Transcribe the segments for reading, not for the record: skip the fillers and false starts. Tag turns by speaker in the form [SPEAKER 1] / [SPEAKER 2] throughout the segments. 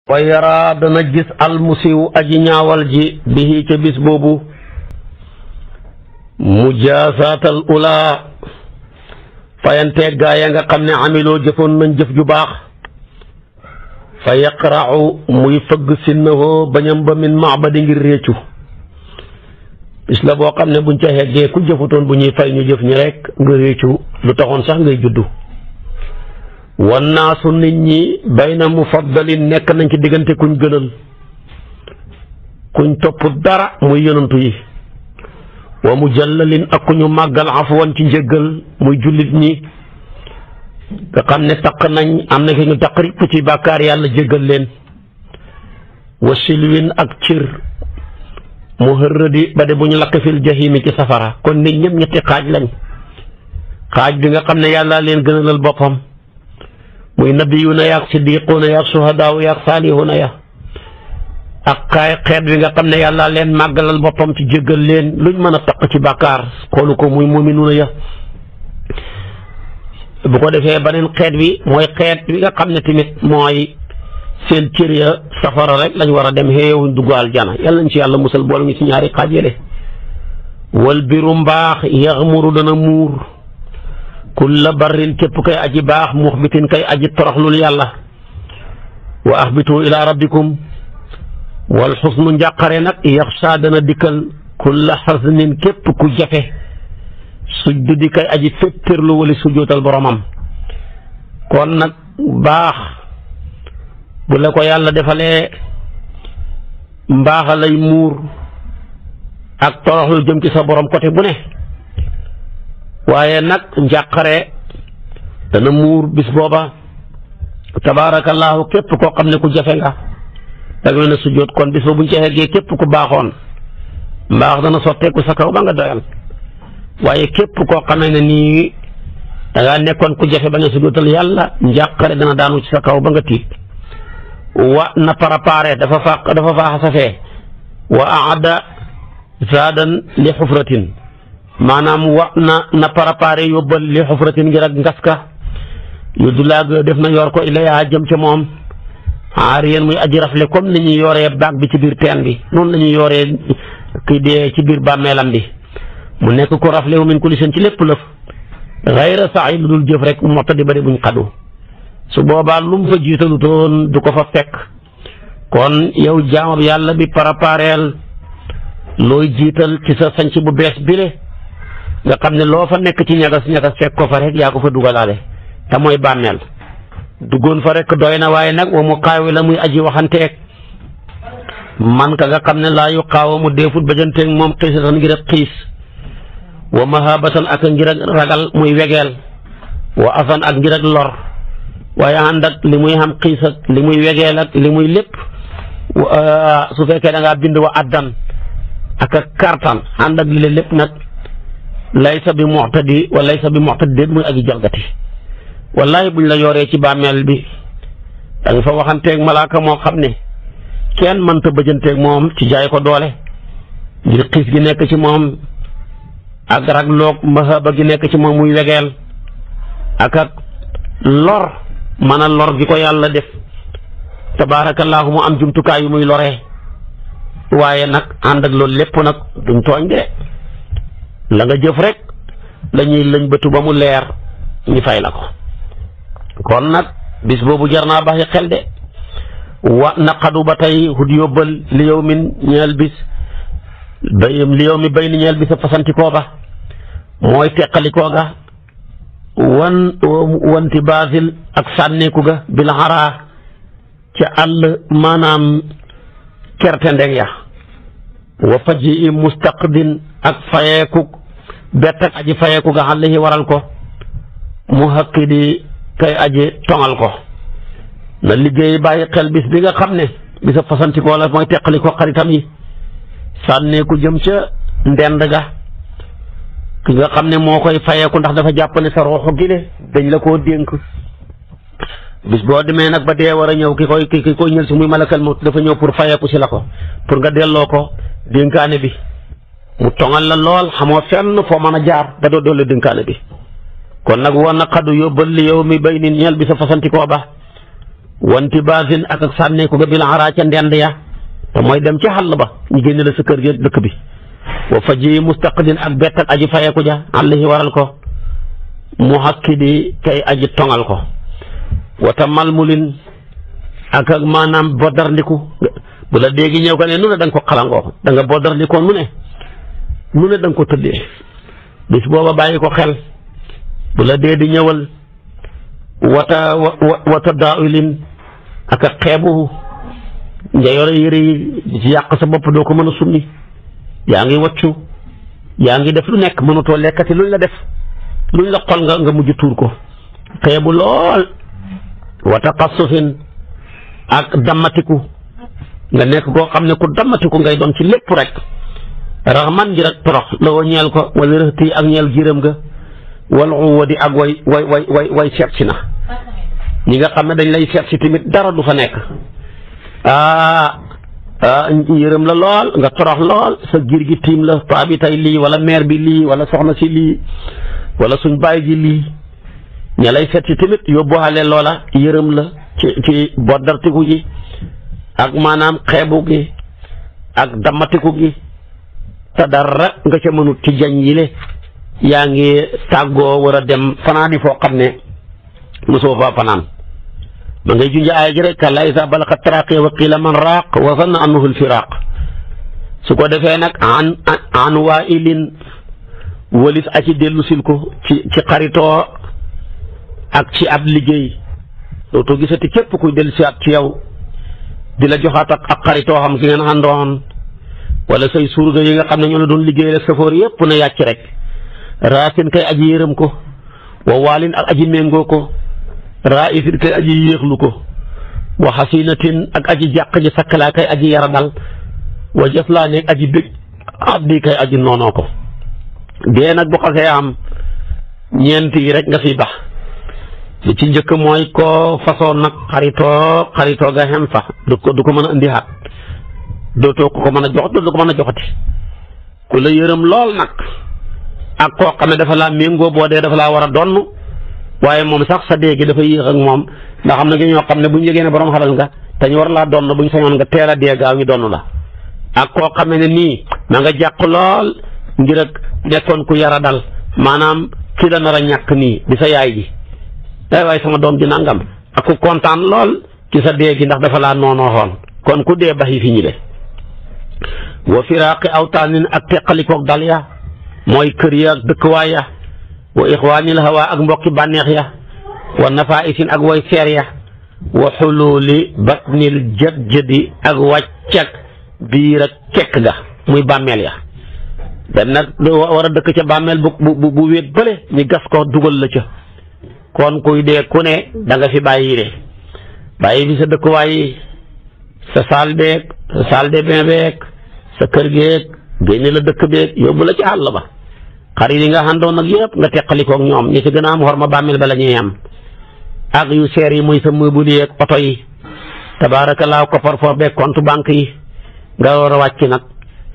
[SPEAKER 1] wa yara dana gis almusiw aji ñaawal ji bihi ca bis boobu mujaasatal ula fayante gaaya nga xam ne amiloo jëfoon nañ jëf ju baax fa yaqra'u muy fëgg sinnahoo bañam ba min maabadi ngir réccu bis la boo xam ne buñ ca xeggee ku jëfutoon bu ñuy fay ñu jëf ñi rek nga réccu lu taxoon sax ngay juddu wannaasu nit ñi bayna mufaddalin nekk nañ ci diggante kuñ gënal kuñ topp dara muy yonantu yi wa mujallalin ak ku ñu màggal afwan ci njëggal muy jullit ñi nga xam ne taq nañ am na ki ñu taq ripp ci bàkkaar yàlla jéggal leen wa silwin ak cir mu hërrëdi ba de bu ñu lakk fil jahimi ci safara kon nit ñëpp ñetti xaaj lañ xaaj bi nga xam ne yàlla leen gënalal boppam muy nabiyuuna yaak siddiquuna yaak suhadaaw yaak saalihuuna ya ak xeet bi nga xam ne yàlla leen màggalal boppam ci jéggal leen luñ mën a taq ci bàkkaar xoolu ko muy muminuuna ya bu ko defee beneen xeet bi mooy xeet bi nga xam ne tamit mooy seen cër ya safara rek lañ war a dem xeewuñ dugg aljana yàlla nañ ci yàlla musal boole ñu ci ñaari xaaj yële wal biru mbaax yaxmuru dana muur kulla barrin képp kay aji baax muxbitin kay aji toroxlul yàlla wa axbitu ila rabbikum wal xusnu njàqare nag yaxsha dana dikkal kulla xasnin képp ku jafe sujdu di kay aji féttërlu wali sujjootal boromam kon nag baax bu la ko yàlla defalee mbaaxa lay muur ak toroxlu jëm ci sa borom côté bu ne waaye nag njàqare dana muur bis booba tabaarakallaahu képp koo xam ne ku jafe nga dag leen a sujjóot kon bis boobu buñ ci xeggee képp ku baaxoon mbaax dana sotteeku sa kaw ba nga doyal waaye képp koo xamee ne nii dangaa nekkoon ku jafe ba nga sujjóotal yàlla njàqare dana daanu ci sa kaw ba nga tiit wa na préparé dafa faaxa safee wa aada zaadan li xufratin maanaam wa na préparé yóbbal li xufratin ngir ak ngaska yu du laag def na yor ko ilayaa jëm ca moom aariyen muy aji rafle comme ni ñuy yoree baag bi ci biir teen bi noonu la ñuy yoree kii dee ci biir bàmmeelam bi mu nekk ko rafle wu min kulli seen ci lépp lëf xayra sax yi lu dul jëf rek motta di bari buñ xadu su boobaa lu mu fa jiitalutoon du ko fa fekk kon yow jaamab yàlla bi prépareel looy jiital ci sa sanc bu bees bile nga xam ne loo fa nekk ci ñagas fekk ko fa rek yaa ko fa dugalaale te mooy bàmmeel duggoon fa rek doy na waaye nag wa mu xaawi la muy aji waxanteeg man ka nga xam ne laa yu xaawa mu deefut bajanteeg moom xiisatan ngir ak xiis wa mahabatan ak ngir ak ragal muy wegeel wa afan ak ngir ak lor waaye ànd ak li muy xam xiis ak li muy wegeel ak li muy lépp su fekkee da ngaa bind wa addan ak ak kartan ànd ak li leen lépp nag laysa bi mu'tadi wa laysa bi mu'tadi déet muy aji jalgati wallahi buñ la yoree ci bàmmeel bi da nga fa waxanteeg malaaka moo xam ne kenn mënta bëjanteeg moom ci jaay ko doole ngir xiis gi nekk ci moom ak ragloog mahaba gi nekk ci moom muy wegeel ak lor mën a lor gi ko yàlla def tabaarakallaahu mu am jumtukaay yu muy loree waaye nag ànd ak loolu lépp nag duñ tooñ de la nga jëf rek lañuy lëñ bëtu ba mu leer ñu fay la ko kon nag bis boobu jar naa bàyyi xel de wa naqadu ba tey hud yóbbal li yow min ñeel bis li yow mi bay ni ñeel bis a fasantikoo ba mooy teqalikoo ga wanti basil ak sànneeku ga bil xaraa ca àll maanaam kerte ndeng ya wa faji i mustaqdin ak fayeeku bett ak aji fayeeku ga xale yi waral ko mu haqqidi kay aji toŋal ko na liggéey bàyyi xel bis bi nga xam ne bisa fasantikoo la mooy teqali ko xaritam yi sànneeku jëm ca ndend ga ki nga xam ne moo koy fayeeku ndax dafa jàpp ne sa roxo gi ne dañ la koo dénk bis boo demee nag ba dee war a ñëw ki koy ñël si muy malakal mawt dafa ñëw pour fayeeku si la ko pour nga delloo ko dénkaane bi mu toŋal la lool xamoo fenn foo mën a jaar ba doo doole dénkaane bi kon nag woon na xadu yóbbal li yow mi bay ni ñeel bi sa fasantikoo ba wanti baasin ak sànnee ko ga bil araa ca ndend ya te mooy dem ci xàll ba ñu génne la sa kër gi dëkk bi wa faji mustaqdin ak bett ak aji fayeku ja àllahi waral ko muhakkidi kay aji tongal ko wata malmulin ak maanaam boddarndiku bu la déegi ñëw ko ne nu ne da nga ko xalangoo da nga boddarndikoo nu ne da nga ko tëddee bis booba bàyyi ko xel bu la dee di ñëwal wata daawilin ak a xeebu nga yore yére yi ci yàq sa bopp doo ko mën a summi yaa ngi waccu yaa ngi def lu nekk mënutoo lekkati luñ la def luñ la xol nga mujj tuur ko xeebu lool wata xassufin ak dammatiku nga nekk koo xam ne ku dammatiku ngay doon ci lépp rek raxman ji rek torox la woo ñeel ko wala rëxti ak ñeel jiram nga wal uwadi ak way seet si na ñi nga xam ne dañ lay seet si tamit dara du fa nekk yërëm la lool nga torox lool sa giir gi tiim la paa bi tey lii wala mère bi lii wala soxna si lii wala suñ baay ji lii ña lay seet si tamit yóbbuwaale loola yërëm la ci boddartiku gi ak maanaam xeebu gi ak dammatiku gi te dara nga ca mënut ci jañ yile yaa ngi tàggoo war a dem fanaani foo xam ne mosoo faa fanaan ma ngay junj aaya ji rek kallaa izaa balagat taraaqiya wa qiila man raaq wa zanna annahu al-firaaq su ko defee nag an waa'ilin walis aci dellu sil ko ci xaritoo ak ci ab liggéey dootoo gisati képp kuy dellu si at ci yow di la joxaat ak xaritoo xam ki ngeen àndoon wala say surga yi nga xam ne ñoo la doon liggéey la safoor yépp na yàcc rek raasin kay aji yërëm ko wa waalin ak aji méngoo ko raisin kay aji yéexlu ko wa xasinatin ak aji jàq ji sakkalaa kay aji yara dal wa jëflaa nekk aji bég abdi kay aji noonoo ko dee nag bu xasee am ñeent yi rek nga fi bax li ci njëkk mooy koo façon nag xaritoo ga xem fa du ko mën a indi xaat dootoo ko mën a jox dootu ko mën a joxati ku la yërëm lool nag ak koo xam ne dafa laa méngoo boo dee dafa laa war a donn waaye moom sax sa dee gi dafa yéex ak moom ndax xam na nga ñoo xam ne bu ñu yëgee ne borom xalal nga te ñu war laa donn bu ñu sañoon nga teel a dee gaaw ñu donn la ak koo xam ne nii ma nga jàq lool ngir ak nekkoon ku yara dal maanaam ki la nar a ñàkk nii di sa yaay ji waaye sama doom ji nangam ak ku kontaan lool ci sa dee gi ndax dafa laa noonooxoon kon ku dee baxi fi ñi de wa firaaqi awtaanin ak teqalikoog dal ya mooy kër ya ak dëkkwaay ya wa ixwaanil hawa ak mbokki bànneex ya wa nafaisin ak way seer ya wa xuluuli batnil jëdi ak wàccak biir ak kekk ga muy bàmmeel ya dem nag war a dëkk ca bàmmeel bu wéet bële ñu gas ko dugal la ca kon kuy dee ku ne da nga fi bàyyi de bàyyi fi sa dëkkuwaay yi sa saal beeg sa saal de bain beeg sa kër geeg génne la dëkk beeg yóbbu la ci àll ba xarit yi nga àndoon nag yëpp nga teqalikoog ñoom ñi ci gën a am xorma bàmmeel ba la ñuy am ak yu seer yi muy sa meuble yeeg oto yi tabaarakallaa coffre-fort beeg compte banque yi nga war a wàcc nag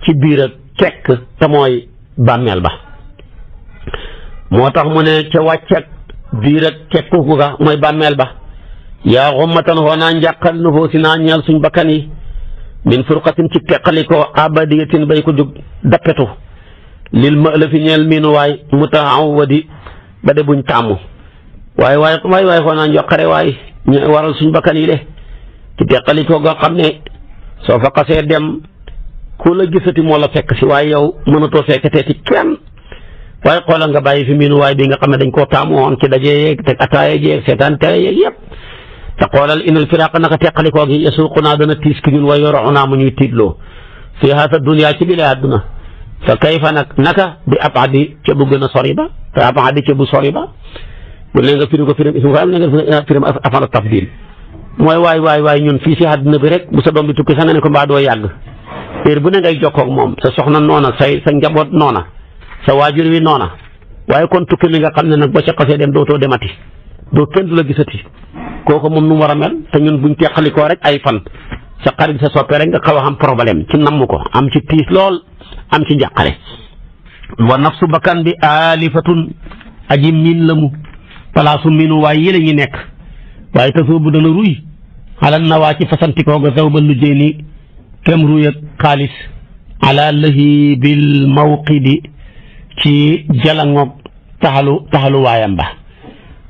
[SPEAKER 1] ci biir ak kekk te mooy bàmmeel ba moo tax mu ne ca wàcc ak biir ak kekku ga mooy bàmmeel ba yaa xummatan xoo naa njàqal nu foo si naa ñeel suñ bakkan yi min furqatin ci teqalikoo abadiyatin bay ko jóg dappetu lil ma la fi ñeel miinu waay mutaawadi ba de buñ tàmmu waay xoo naa njàqare waay ñu waral suñ bakkan yi de ci teqalikoo nga xam ne soo fa xasee dem ku la gisati moo la fekk si waaye yow mënatoo fekkatee ci kenn waaye xoolal nga bàyyi fi miinu waay bi nga xam ne dañ koo taamu woon ci daje yeeg teg ataaya jeeg seetaan tele yeeg yëpp te xoolal inal firaaqa naka teqalikoo gi yasuuqunaa dana tiis ki ñun wa yoroxunaa mu ñuy tiitloo fii haasa dunya ci bile àdduna fa kayfa naka bi abadi ca bu gën a sori ba te abadi ca bu sori ba bu leen nga firi ko firim ismu faam leen nga firim afala tafdil mooy waay ñun fii si àdduna bi rek bu sa doom bi tukki sax nga ne ko mbaa doo yàgg heure bu ne ngay jokkoog moom sa soxna noona sa njaboot noona sa waajur wi noona waaye kon tukki mi nga xam ne nag ba ca xasee dem dootoo demati doo kenn du la gisati kooku moom nu mu war a mel te ñun buñ teqalikoo rek ay fan sa xarit sa soppe rek nga xaw a am problème ci namm ko am ci tiis lool am ci njàqare wa nafsu bakkan bi alifatun aji miin la mu palaasu miinu waaye yële ñi nekk waaye te soobu dana ruy xalal na waa ci fasantikoo ga zaw ba lu jéeni kem ruy ak xaalis ala lahi bil mawqidi ci jalangoog taxalu waayam ba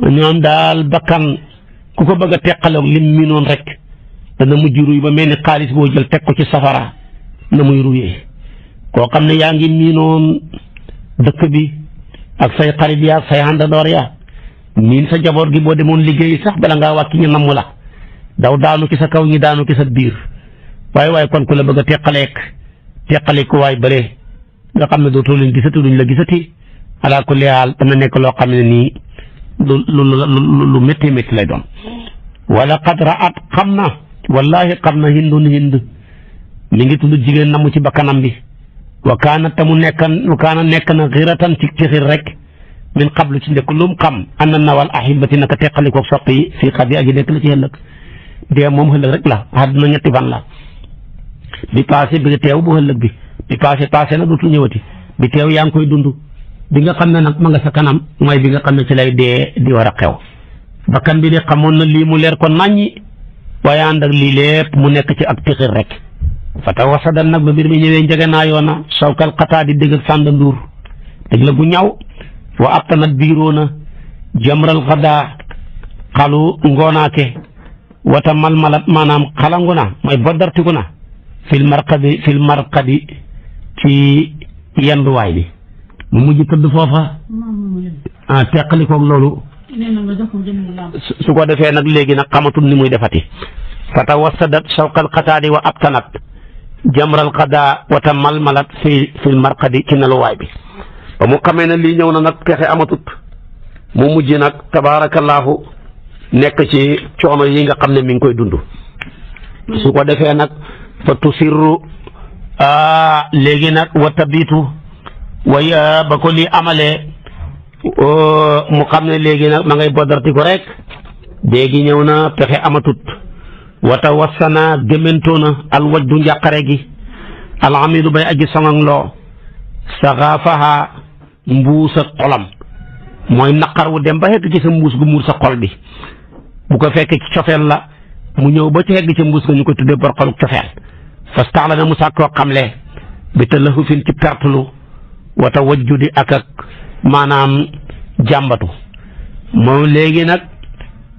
[SPEAKER 1] ñoom daal bakkan ku ko bëgg a teqaloog lim mi noon rek dana mujj ruy ba mel ni xaalis boo jël teg ko ci safara na muy ruyee koo xam ne yaa ngi miinoon dëkk bi ak say xarit ya ak say àndandoor ya miin sa jaboot gi boo demoon liggéey sax bala ngaa wàcc ñu namm la daw daanu ci sa kaw ñi daanu ci sa biir waaye kon ku la bëgg a teqale ku waay bële nga xam ne dootoo leen gisati duñ la gisati ala kulli haal dana nekk loo xam ne nii lu métti métti lay doon wala qad ra'at xam na wallahi xam na hindun hind mi ngi tudd jigéen namu ci bakkanam bi wa kaana nekk na xiratan ci xir rek min qablu ci ndekk lu mu xam anna nawal ahibati naka teqalikoog sopp yi fii xat yi aji nekk la ci ëllëg dee moom ëllëg rek la àdduna ñetti fan la bi passé bi teew bu ëllëg bi passé na dootul ñëwati bi teew yaa ngi koy dund bi nga xam ne nag ma nga sa kanam mooy bi nga xam ne ci lay dee di war a xew bakkan bi de xamoon na lii mu leer ko naññi waaye ànd ak lii lépp mu nekk ci ak tixir rek fata wasadan nag ba mbir mi ñëwee njege naa yoona sawkal xataa di dégg ak sànda nduur dégg la gu ñaw wa abtanat biiroo na jamral xadaa xalu ngoonaake wata malmalat maanaam xalangu na mooy boddartiku na fil marqadi ci yenduwaay bi mu mujj tëdd foofa teqalikoog loolu su ko defee nag léegi nag xamatul ni muy defati fata wasadat sawkal xataadi wa abtanat jamral xadaa wata malmalat fil marqadi ci neluwaay bi ba mu xamee ne lii ñëw na nag pexe amatut mu mujj nag tabaarakallaahu nekk ci coono yi nga xam ne mi ngi koy dund su ko defee nag fa tusirru léegi nag wa tabitu waaye ba ko lii amalee mu xam ne léegi nag ma ngay boddarti ko rek léegi ñëw na pexe amatut wata wassana gémentoo na alwajdu njàqare gi alhamidu bay aji songang loo saxaafaha mbuus ak xolam mooy naqar wu dem ba xegg ci sa mbuus gu muur sa xol bi bu ko fekkee ci cofeel la mu ñëw ba ci xegg ci mbuus nga ñu ko tuddee bor xoluk cofeel fastaxla na mu sàkkoo xamle bi te lahufin ci pertelu wata wajjudi ak maanaam jàmbatu moom léegi nag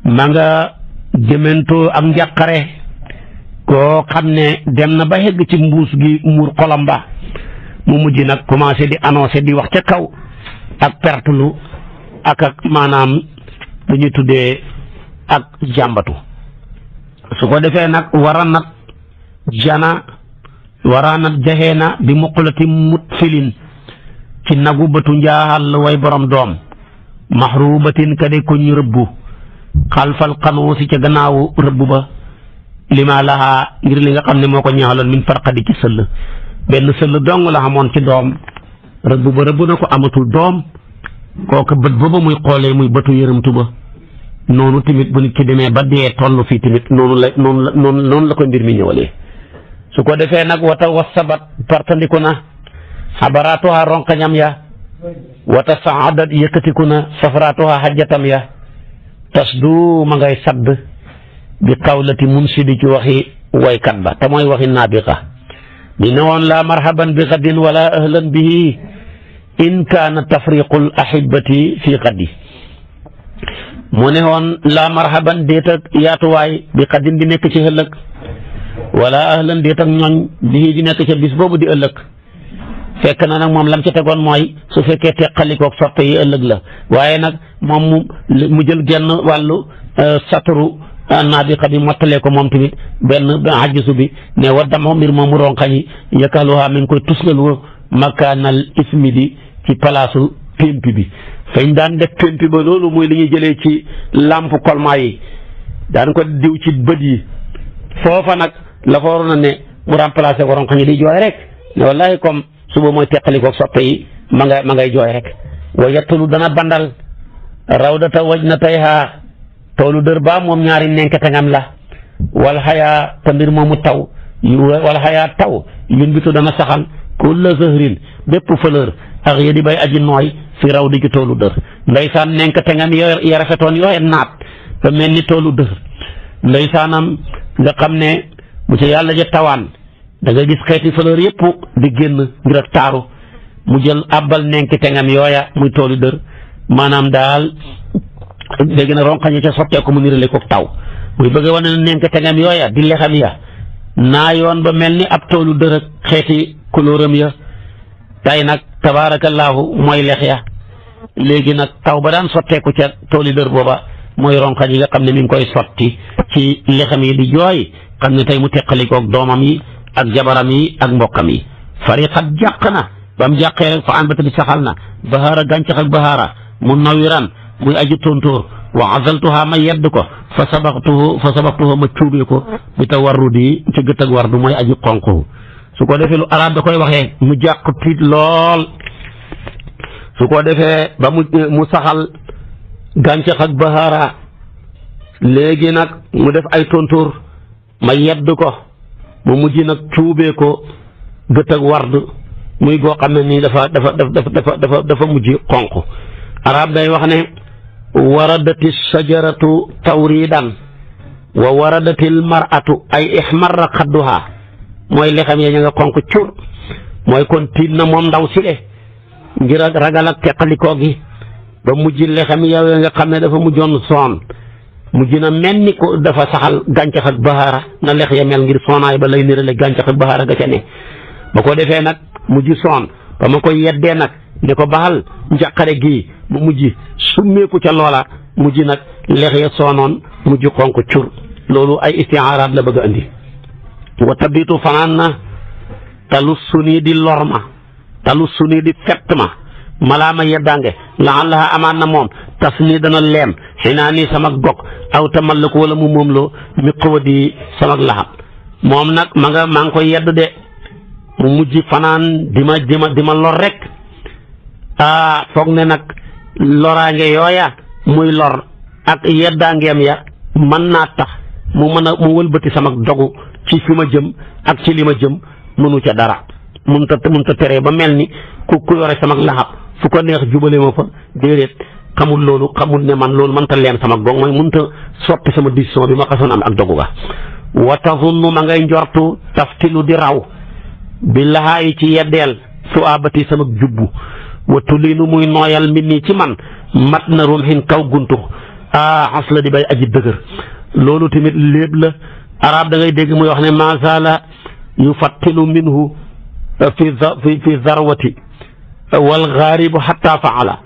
[SPEAKER 1] ma nga jëmentoo ak njàqare koo xam ne dem na ba xegg ci mbuus gi muur xolam ba mu mujj nag commencé di annoncé di wax ca kaw ak pertelu ak maanaam lu ñuy tuddee ak jàmbatu su ko defee nag waranat jaxee na bi muqalati mut filin ci nagu bëtu njaaxal way borom doom maxrubatin ka de ko ñu rëbbu xalfal xanuusi ca gannaawu rëbbu ba lima lahaa ngir li nga xam ne moo ko ñaaxaloon min farqadi ci sëll benn sëll dong la xamoon ci doom rëbb ba rëbb na ko amatul doom kooku bët booba muy xoolee muy bëtu yërëmtu ba noonu tamit bu nit ki demee ba dee toll fii tamit noonu la ko mbir mi ñëwalee su ko defee nag wata wasabat partandiku na xabaraatuha ronkañam ya wata saadat yëkkatiku na safaraatuha xajjatam ya tasdu ma ngay sadd bi qawlati munsidi ci waxi waykat ba te mooy waxi naabiqa mi ne woon laa marhaban bi xadin wala ahlan bihi in kaana tafriqul ahibati fi xaddi mu ne woon laa marhaban déet ak yaatuwaay bi xadin di nekk ci ëllëg wala ahlan déet ak ñooñ bihi di nekk ca bis boobu di ëllëg fekk na nag moom lam ca tegoon mooy su fekkee teqalikoog soppe yi ëllëg la waaye nag moom mu jël genn wàllu saturu naabiqa bi mottalee ko moom tamit benn hajjisu bi ne wa dama mbir moom mu ronkañi yakaluha mi ngi koy tusgalu makaanal ismi di ci palaasu pémpi bi fañ daan def pémpi ba loolu mooy li ñuy jëlee ci lampe colma yi daan ko diw ci bët yi foofa nag la fa waroon a ne mu remplacé ko ronkañi di jooy rek ne wallahi comme suba mooy teqalikoog soppe yi ma ngay jooy rek wa yettulu dana bandal rawdata waj na tey haa toolu dër baa moom ñaari nenkatangam la wal xayaa te mbir moomu taw wal xayaa taw yun bitu dana saxal kulla zahrin bépp fleur ak ya di bay aji nooy fi raw di ci toolu dër ndeysaan nenkatangam ya rafetoon yooye naat ba mel ni toolu dër ndeysaanam nga xam ne bu ci yàlla ja tawaan da nga gis xeeti fleur yëpp di génn ngir ak taaru mu jël àbbal nenki tengam yooya muy toolu dër maanaam daal léegi nag ronqañe ca sotteeku mu nirale ko taw muy bëgg wane ne nenki tengam yooya di lexam ya naa yoon ba mel ni ab toolu dër ak xeeti couleuram ya tay nag tabaarakallaahu mooy lex ya léegi nag taw ba daan sotteeku ca tooli dër booba mooy ronqañ yi nga xam ne mi ngi koy sotti ci lexam yi di jooy xam ne tey mu teqalikoog doomam yi ak jabaram yi ak mbokkam yi fariqat jàq na ba mu jàqee rek fa anbata bi saxal na bahaara gàncax ak bahaara mu nawiran muy aji tontóor wa azaltuha ma yedd ko fa sabaxtuhu ma cuubee ko bi tawarrudi ci gët ak wardu mooy aji xonq su ko defee lu arab da koy waxee mu jàq tiit lool su ko defee ba mu saxal gàncax ak bahaara léegi nag mu def ay tontóor ma yedd ko mu mujj nag cuubee ko gët ak ward muy goo xam ne nii dafa mujj xonq arab day wax ne waradati shajaratu tawridan wa waradati almar'atu ay ihmarra xadduha mooy lexam ya ña nga xonq cur mooy kon tiit na moom ndaw si de ngir ak ragal ak teqalikoo gi ba mujj lexam yow nga xam ne dafa mujjoon soon mujj na mel ni ko dafa saxal gàncax ak bahaara na lex ya mel ngir soonaay ba lay nirale gàncax ak bahaara ga ca ne ba ko defee nag mujj soon ba ma koy yeddee nag ne ko baxal njàqare gii mu mujj summeeku ca loola mujj nag lex ya soonoon mujj xonk cur loolu ay istiaaraat la bëgg a andi wa tabitu fanaan na talu suni di lor ma talu suni di fett ma malaa ma yeddaange laallaha amaan na moom tas nii dana leem xinaa nii samag gog aw tamal ko wala mu moom loo mi xaw a di samag laxab moom nag maa ngi koy yedd de mu mujj fanaan di ma lor rek foog ne nag loraange yooya muy lor ak yeddaangeem ya mën naa tax mu wëlbati samag dogu ci fi ma jëm ak ci li ma jëm mënu ca dara mun ta teree ba mel ni ku yore samag laxab fu ko neex jubale ma fa déedéet xamul loolu xamul ne man loolu mënta leen sama gong mooy mënta soppi sama décision bi ma xasoon am ak dogu ga wa tazunnu ma ngay njortu taftilu di raw bi laxaayi ci yeddeel su abati sama jubbu wa tulinu muy nooyal mbir nii ci man mat na rumhin kaw guntu xas la di bay aji dëgër loolu tamit léeb la arab da ngay dégg muy wax ne masala yufattilu minhu fi zarwati wal gaaribu xatta faala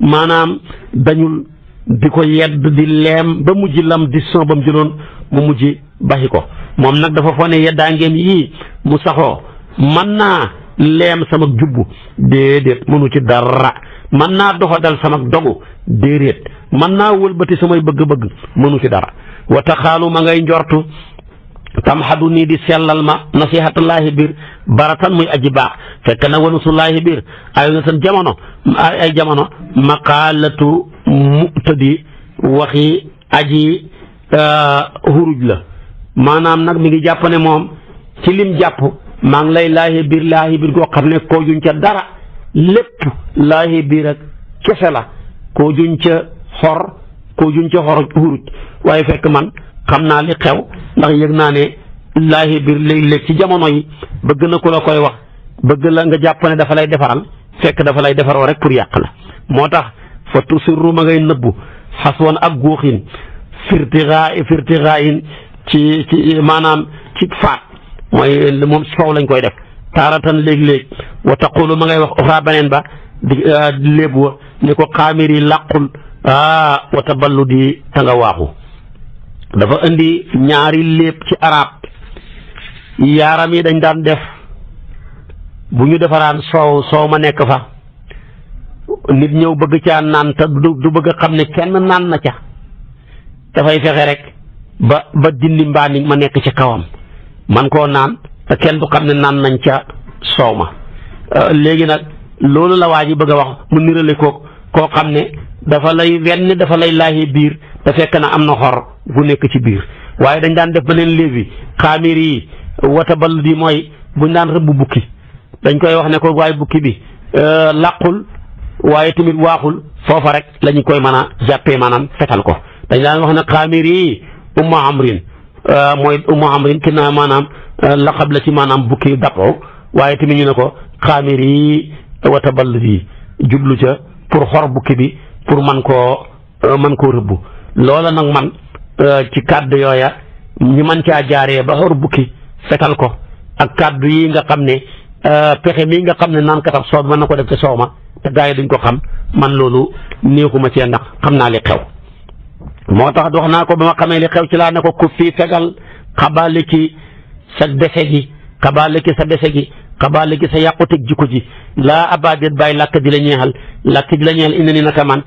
[SPEAKER 1] maanaam dañul di ko yedd di leem ba mujj lam décision ba mu jëloon mu mujj baxi ko moom nag dafa foo ne yeddaangeem yii mu saxoo mën naa leem sama jubbu déedéet mënu ci dara mën naa doxadal sama dogu déedéet mën naa wëlbati samay bëgg-bëgg mënu ci dara wa taxaalu ma ngay njortu tam xadu nii di sellal ma nasihatullahi biir baratan muy aji baax fekk na wanusullahi biir ay na seen jamono ay jamono maqaalatu mu'tadi waxi aji huruj la maanaam nag mi ngi jàpp ne moom ci lim jàpp maa ngi lay laahi biir goo xam ne koo juñ ca dara lépp laahi biir ak kese la koo juñ ca xor huruj waaye fekk man xam naa li xew ndax yëg naa ne laahi biir léeg-léeg ci jamono yi bëgg na ku la koy wax bëgg la nga jàpp ne dafa lay defaral fekk dafa lay defaroo rek pour yàq la moo tax fa tusirru ma ngay nëbbu xaswan ak guuxin firtixaayin ci maanaam ci faat mooy moom si faw lañ koy def taaratan léeg-léeg wa taqulu ma ngay wax oxraa beneen ba di léebu wa ni ko xaamir yi làqul wa taballu di ta nga waaxu dafa indi ñaari léeb ci arab yaaram yi dañ daan def bu ñu defaraan soow ma nekk fa nit ñëw bëgg caa naan te du bëgg a xam ne kenn naan na ca dafay fexe rek ba dindi mbaani ma nekk ci kawam man koo naan te kenn du xam ne naan nañ ca soow ma léegi nag loolu la waa ji bëgg a wax mu nirale koo xam ne dafa lay laahi biir te fekk na am na xor gu nekk ci biir waaye dañ daan def beneen léebi xaamir yi wata ball di mooy buñ daan rëbb bukki dañ koy wax ne ko waaye bukki bi làqul waaye tamit waaxul foofa rek la ñu koy mën a jàppee maanaam fetal ko dañ daan wax ne xaamir yi umma amrin mooy Ummu Amrin ki naa maanaam laqab la ci maanaam bukki dappo waaye tamit ñu ne ko xaamiri wa taballudi jublu ca pour xor bukki bi pour man koo rëbb loola nag man ci kàddu yooya ñi man caa jaaree ba xor bukki fetal ko ak kàddu yi nga xam ne pexe mii nga xam ne naan katam soow bi mën na ko def te soow ma te gars yi duñ ko xam man loolu neexuma cee ndax xam naa li xew moo tax wax naa ko ba ma xamee li xew ci laa ne ko ku fii fegal xabaale ci sa dese gi xabaale ci sa dese gi xabaale ci sa yàquteg jikko ji laa abadit bàyyi làkk di la ñeexal làkk di la ñeexal ina ni naka man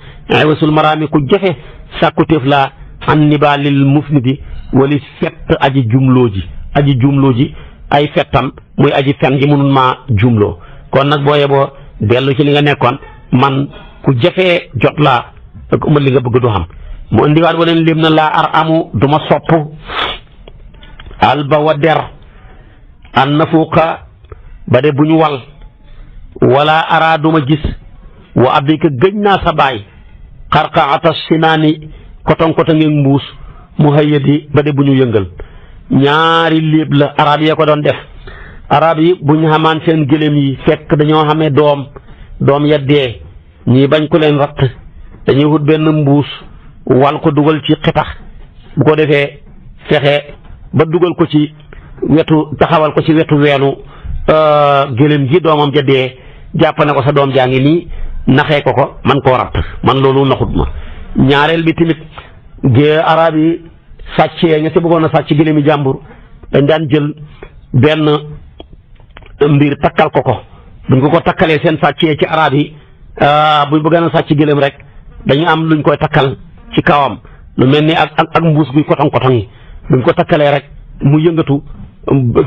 [SPEAKER 1] wasul maraami ku jafe sàkkutéef laa an nibaalil mufnidi wali fett aji jumloo ji ay fettam muy aji fen ji mënul maa jumloo kon nag boo yeboo dellu ci li nga nekkoon man ku jafee jot laa ak ëmmal li nga bëgg du xam mu indiwaat waleen lim na laa ar amu du ma sopp alba wa der an nafuuqa ba de bu ñu wal wala ara du ma gis wa abika gëj naa sa baay xarqaata sinaani kotong ngeen mbuus mu hayyadi ba de bu ñu yëngal ñaari léeb la arab yee ko doon def arab yi bu ñu xamaan seen gëléem yi fekk dañoo xamee doom ya dee ñii bañ ko leen ratt dañuy wut benn mbuus wal ko dugal ci xitax bu ko defee fexe ba dugal ko ci wetu taxawal ko ci wetu weenu gëléem gi doomam ja dee jàpp ne ko sa doom jaa ngi nii naxee ko man koo ratt man loolu naxut ma ñaareel bi tamit arab yi sàccee ña si bëggoon a sàcc gëléemi jàmbur dañ daan jël benn mbir takkal ko buñ ko takkalee seen sàccee ci arab yi buñ bëggoon a sàcc gëléem rek dañu am luñ koy takkal ci kawam lu mel ni ak mbuus guy kotong yi buñ ko takkalee rek mu yëngatu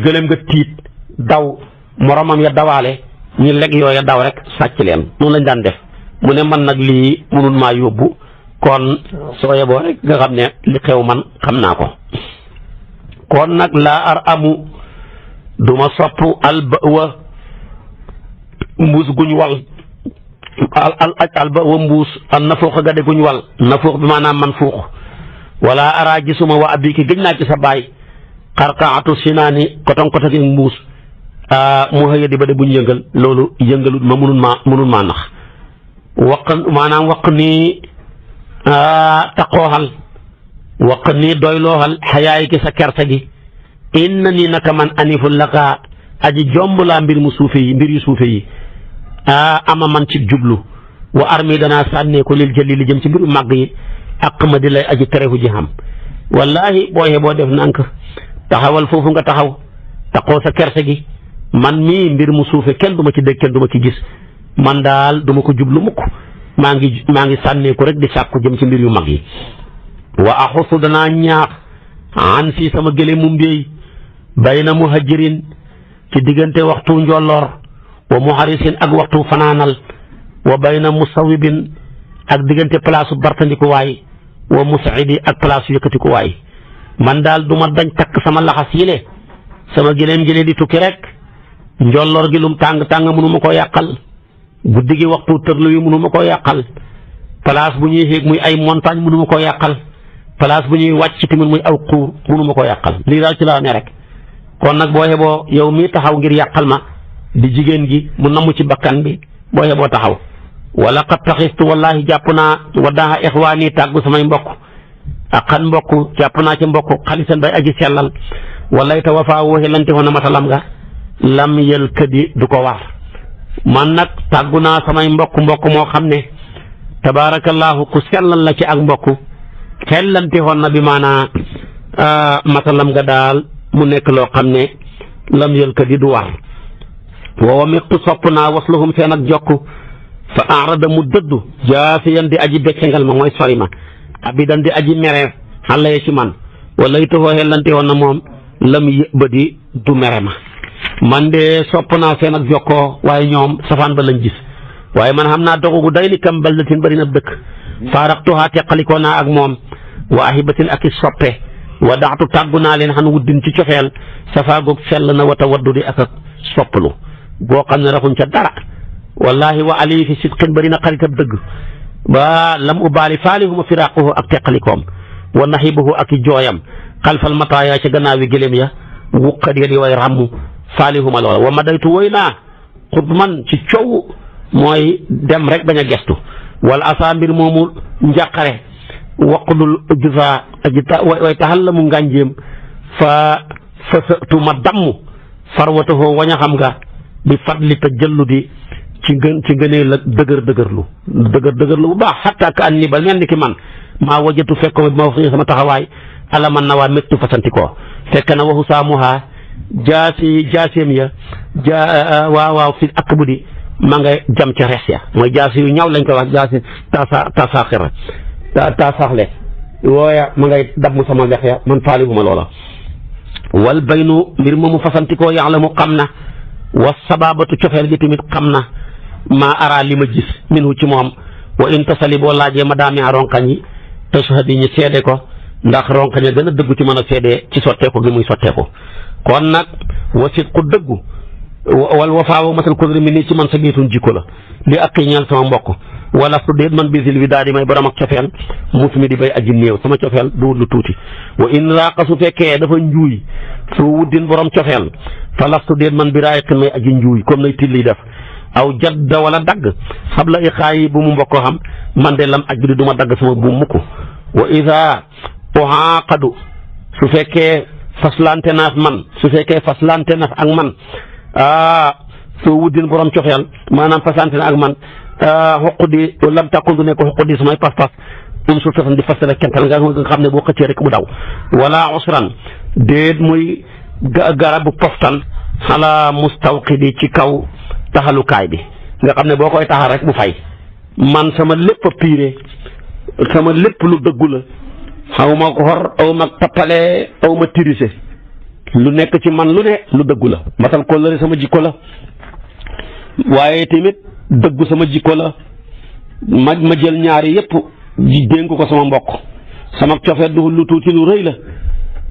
[SPEAKER 1] gëléem nga tiit daw moromam ya dawaale ñu leg yooya daw rek sàcc leen noonu lañ daan def mu ne man nag lii mënul maa yóbbu kon soo yeboo rek nga xam ne li xew man xam naa ko kon nag laa ar amu duma sopp albawa mbuus guñ wal albawa mbuus an nafuux gade guñ wal nafuux bi maanaam man fuux wala ara gisuma wa abiki gëj naa ci sa baay xarqaatu sinaani kotong ak mbuus mu xëya di ba de buñ yëngal loolu yëngalut ma mënul maa nax waq nii taqooxal waq nii doylooxal xayaay ki sa kersa gi inna nii naka man anifu laka aji jomb laa mbir yu suufe yi ama man ci jublu wa armi danaa sànnee ko lil jëli li jëm ci mbiru màgg yi ak ma di lay aji terefu ji xam wallahi boo def nank taxawal foofu nga taxaw taqoo sa kersa gi man mii mbir mu suufe kenn du ma ci dégg kenn du ma ci gis man daal du ma ko jublu mukk maa ngi sànneeku rek di sàkku jëm ci mbir yu mag yi wa axusu danaa ñaax an fii sama gële mu mbéy bayna muhajirin ci diggante waxtu njolloor wa muharisin ak waxtu fanaanal wa bayna musawibin ak diggante place bartandikuwaay wa musidi ak place yëkkatikuwaay man daal du ma dañ takk sama laxas yile sama gëléem gi di tukki rek njolloor gi lum tàng mënu ma koo yàqal guddi gi waxtu tërlu wi mënu ma koo yàqal place bu ñuy xéeg muy ay montagne mënu ma koo yàqal place bu ñuy wàcc tamit muy aw xuur mënu ma koo yàqal lii daal ci laa ne rek kon nag boo xeboo yow mii taxaw ngir yàqal ma di jigéen gi mu namm ci bakkan bi boo xeboo taxaw wala qad taxistu wallahi jàpp naa waddaa ixwaani tàggu samay mbokk ak xan mbokk jàpp naa ci mbokk xalisan bay aji sellal walay ta wafaa woo xelante woon na matalam nga lam yël këdi du ko war man nag tàggu naa samay mbokk moo xam ne tabaarakallaahu ku sellal la ci ak mbokk xellante woon na bi maanaa matalam nga daal mu nekk loo xam ne lam yël këdi du war woowa miqtu sopp naa wasluhum seen ak jokk fa arada mu dëddu jaafiyan di aji beccengal ma mooy sori ma abidan di aji mere xale ya ci man wala it foo xellante woon na moom lam yëbadi du mere ma man de sopp naa seen ak jokkoo waaye ñoom safaan ba lañ gis waaye man xam naa dogu gu day ni kam baldatin bëri na dëkk faaraqtuhaa teqalikoo naa ak moom wa ahibatin ak i soppe wa daxtu tàggu naa leen xan wuddin ci cofeel safaagoog sell na wata waddu di ak soppalu boo xam ne raxuñ ca dara wallahi wa ali fi sidqin bëri na xaritab dëgg ba lam ubaali faalihuma firaaquhu ak teqalikoom wa naxibuhu ak i jooyam xalfal mataaya ca gannaaw wi gëléem ya wuqat ya di way ràmm faalihuma loola wa ma daytu woy naa xut man ci coow mooy dem rek bañ a gestu wala asa mbir moomu njàqare waqdul jusa way taxal la mu ngànjeem fa sëtu ma damm farwatahoo wañ a xam nga bi fadli te jëllu di ci ngënee la dëgër dëgërlu bu baax xatta ka an ni ba mel ni ki man maa wajatu fekk ko ma fi sama taxawaay ala man na waa méttu fasantikoo fekk na waxu saamuha jaaseem ya waaw fi ak bu di ma nga jam ca res ya mooy jaasi yu ñaw lañ koy wax jaasi tasaaxle wooya ma ngay damm sama lex ya man faalihuma loola wal baynu mbir moomu fasantikoo yàlla mu xam na wa sababatu cofeel gi tamit xam na maa ara li ma gis minhu ci moom wa in tasali boo laajee ma daamee ronkañ yi tashhadi ñi seede ko ndax ronkañ a gën a dëggu ci mën a seede ci sotteeku gi muy sotteeku kon nag wasit ku dëggu wal wafaawu matal kóllëre mi nii ci man sa géetun jikko la li ak ñeel sama mbokk wala su déet man bisil bi daal di may borom ak cofeel mus mi di bay aji néew sama cofeel du wut lu tuuti wa in raaqa su fekkee dafa njuuy su wuddin borom cofeel fa lastu déet man bi raayiqin may aji njuuy comme nay tilli def aw jadda wala dagg xabla iqaayi bu mu mbokkoo xam man de lam ajri du ma dagg sama bu mukk wa ida uhaaqadu su fekkee faslante naas man su fekkee faslante naas ak man soo wuddin borom cofeel maanaam faslante na ak man xoq di lam tàkkul du nekk xoq di samay pas-pas su fesan di fasale kental nga xam ne boo xëccee rek mu daw wala usran déet muy garabu poftan xala mustawqidi ci kaw taxalukaay bi nga xam ne boo koy taxal rek mu fay man sama lépp a piire sama lépp lu dëggu la xaw ma xor aw ma tappale aw ma tirise lu nekk ci man lu ne lu dëggu la matal kóllëre sama jikko la waaye tamit dëggu sama jikko la ma jël ñaari yëpp ji dénk ko sama mbokk sama cofeel du lu tuuti lu rëy la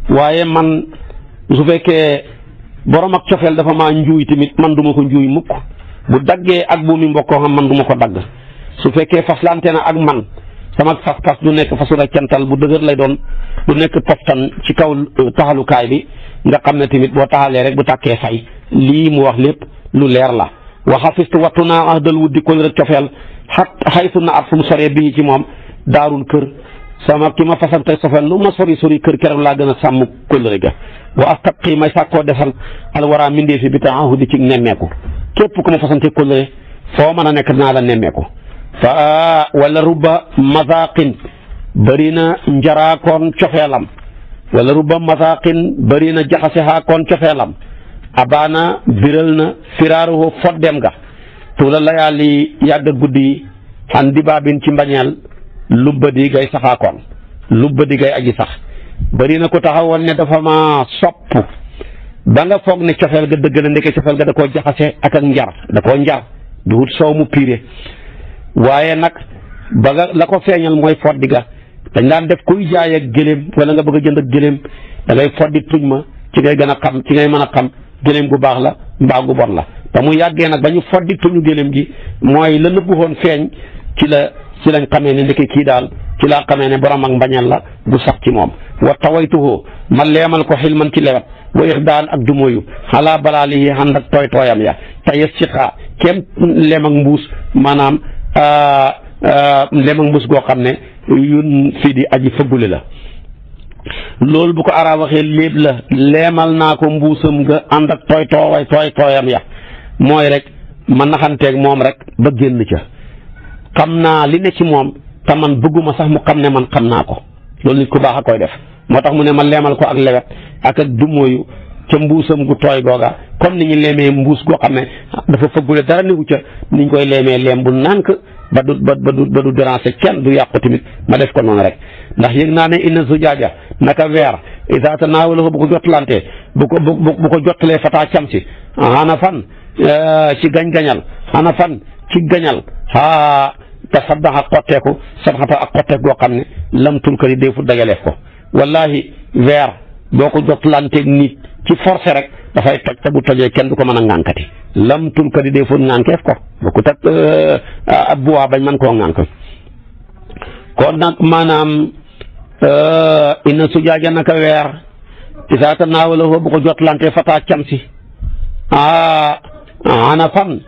[SPEAKER 1] waaye man su fekkee borom ak cofeel dafa maa njuuy tamit man duma ko njuuy mukk bu daggee ak bu mi mbokkoo xam man duma ko dagg su fekkee faslante na ak man sama fas du nekk fasu rek cantal bu dëgër lay doon du nekk poftan ci kaw taxalukaay bi nga xam ne tamit boo taxalee rek bu tàkkee fay lii mu wax lépp lu leer la wa xafistu wattu naa ahdal wuddi kóllëre rek cofeel xaytu na at fu mu soree bii ci moom daarul kër sama ki ma fasante sofeel lu ma sori kër keroog laa gën a sàmm kóllëre ga wa astabqi may sàkkoo defal alwara mindee fi bi taahudi ci nemmeeku képp ku ma fasante kóllëre foo mën a nekk dinaa la nemmeeku fa wala rubba mazaqin bëri na njaraakoon cofeelam wala rubba mazaqin bëri na jaxasexaakoon cofeelam abaana biral na firaaruhu foddeem ga tuula layaali yàgg guddi xan dibaabin ci mbañeel lubba di gay saxaakoon lubba di gay aji sax bëri na ko taxawoon ne dafa ma sopp ba nga foog ne cofeel ga dëgg na ndeke cofeel ga da koo jaxase ak njar da koo njar du wut soow mu piire waaye nag ba nga la ko feeñal mooy foddi ga dañ daan def kuy jaay ak gëléem wala nga bëgg a jënd ak gëléem da ngay foddi tuñ ma ci ngay gën a xam ci ngay mën a xam gëléem gu baax la mbaa gu bon la te mu yàggee nag ba ñu foddi tuñu gëléem gi mooy la nëbbu woon feeñ ci lañ xamee ne ndeke kii daal ci laa xamee ne borom ak mbañal la bu sax ci moom wa tawaytuhu ma leemal ko xilman ci lewet wa ixdaan ak dumóoyu xalaa balaalihi ànd ak tooyam ya taya siqa kem lem ak mbuus maanaam lem ak mbuus goo xam ne yun fii di aji fëggule la loolu bu ko ara waxee léeb la leemal naa ko mbuusam nga ànd ak tooyam ya mooy rek ma naxanteeg moom rek ba génn ca xam naa li ne ci moom te man bëgguma sax mu xam ne man xam naa ko loolu nit ku baax a koy def moo tax mu ne ma leemal ko ak lewet ak dumóoyu ca mbuusam gu tooy googa comme ni ñu leemee mbuus goo xam ne dafa fëggule dara niwu ca niñ koy leemee leem bu nànk ba du déranger kenn du yàqu tamit ma def ko noonu rek ndax yëg naa ne inna zujaaja naka weer isa tanaawalahu bu ko jottalante bu ko jottalee fataa cam si xana fan ci gañ-gañal xana fan ci gañal tasaddaxa xotteeku sadxata ak xotteeku goo xam ne lam tulkari deefu dagaleef ko wallahi weer boo ko jotlanteeg nit ci forcé rek dafay toj te bu tojee kenn du ko mën a ŋànkati lam tulkari deefu ŋànkeef ko boo ko teg ab buwaa bañ mën koo ŋànk kon nag maanaam inna sujaaja naka weer isaa tanaawalahu bu ko jotlante fataa camsi ana fan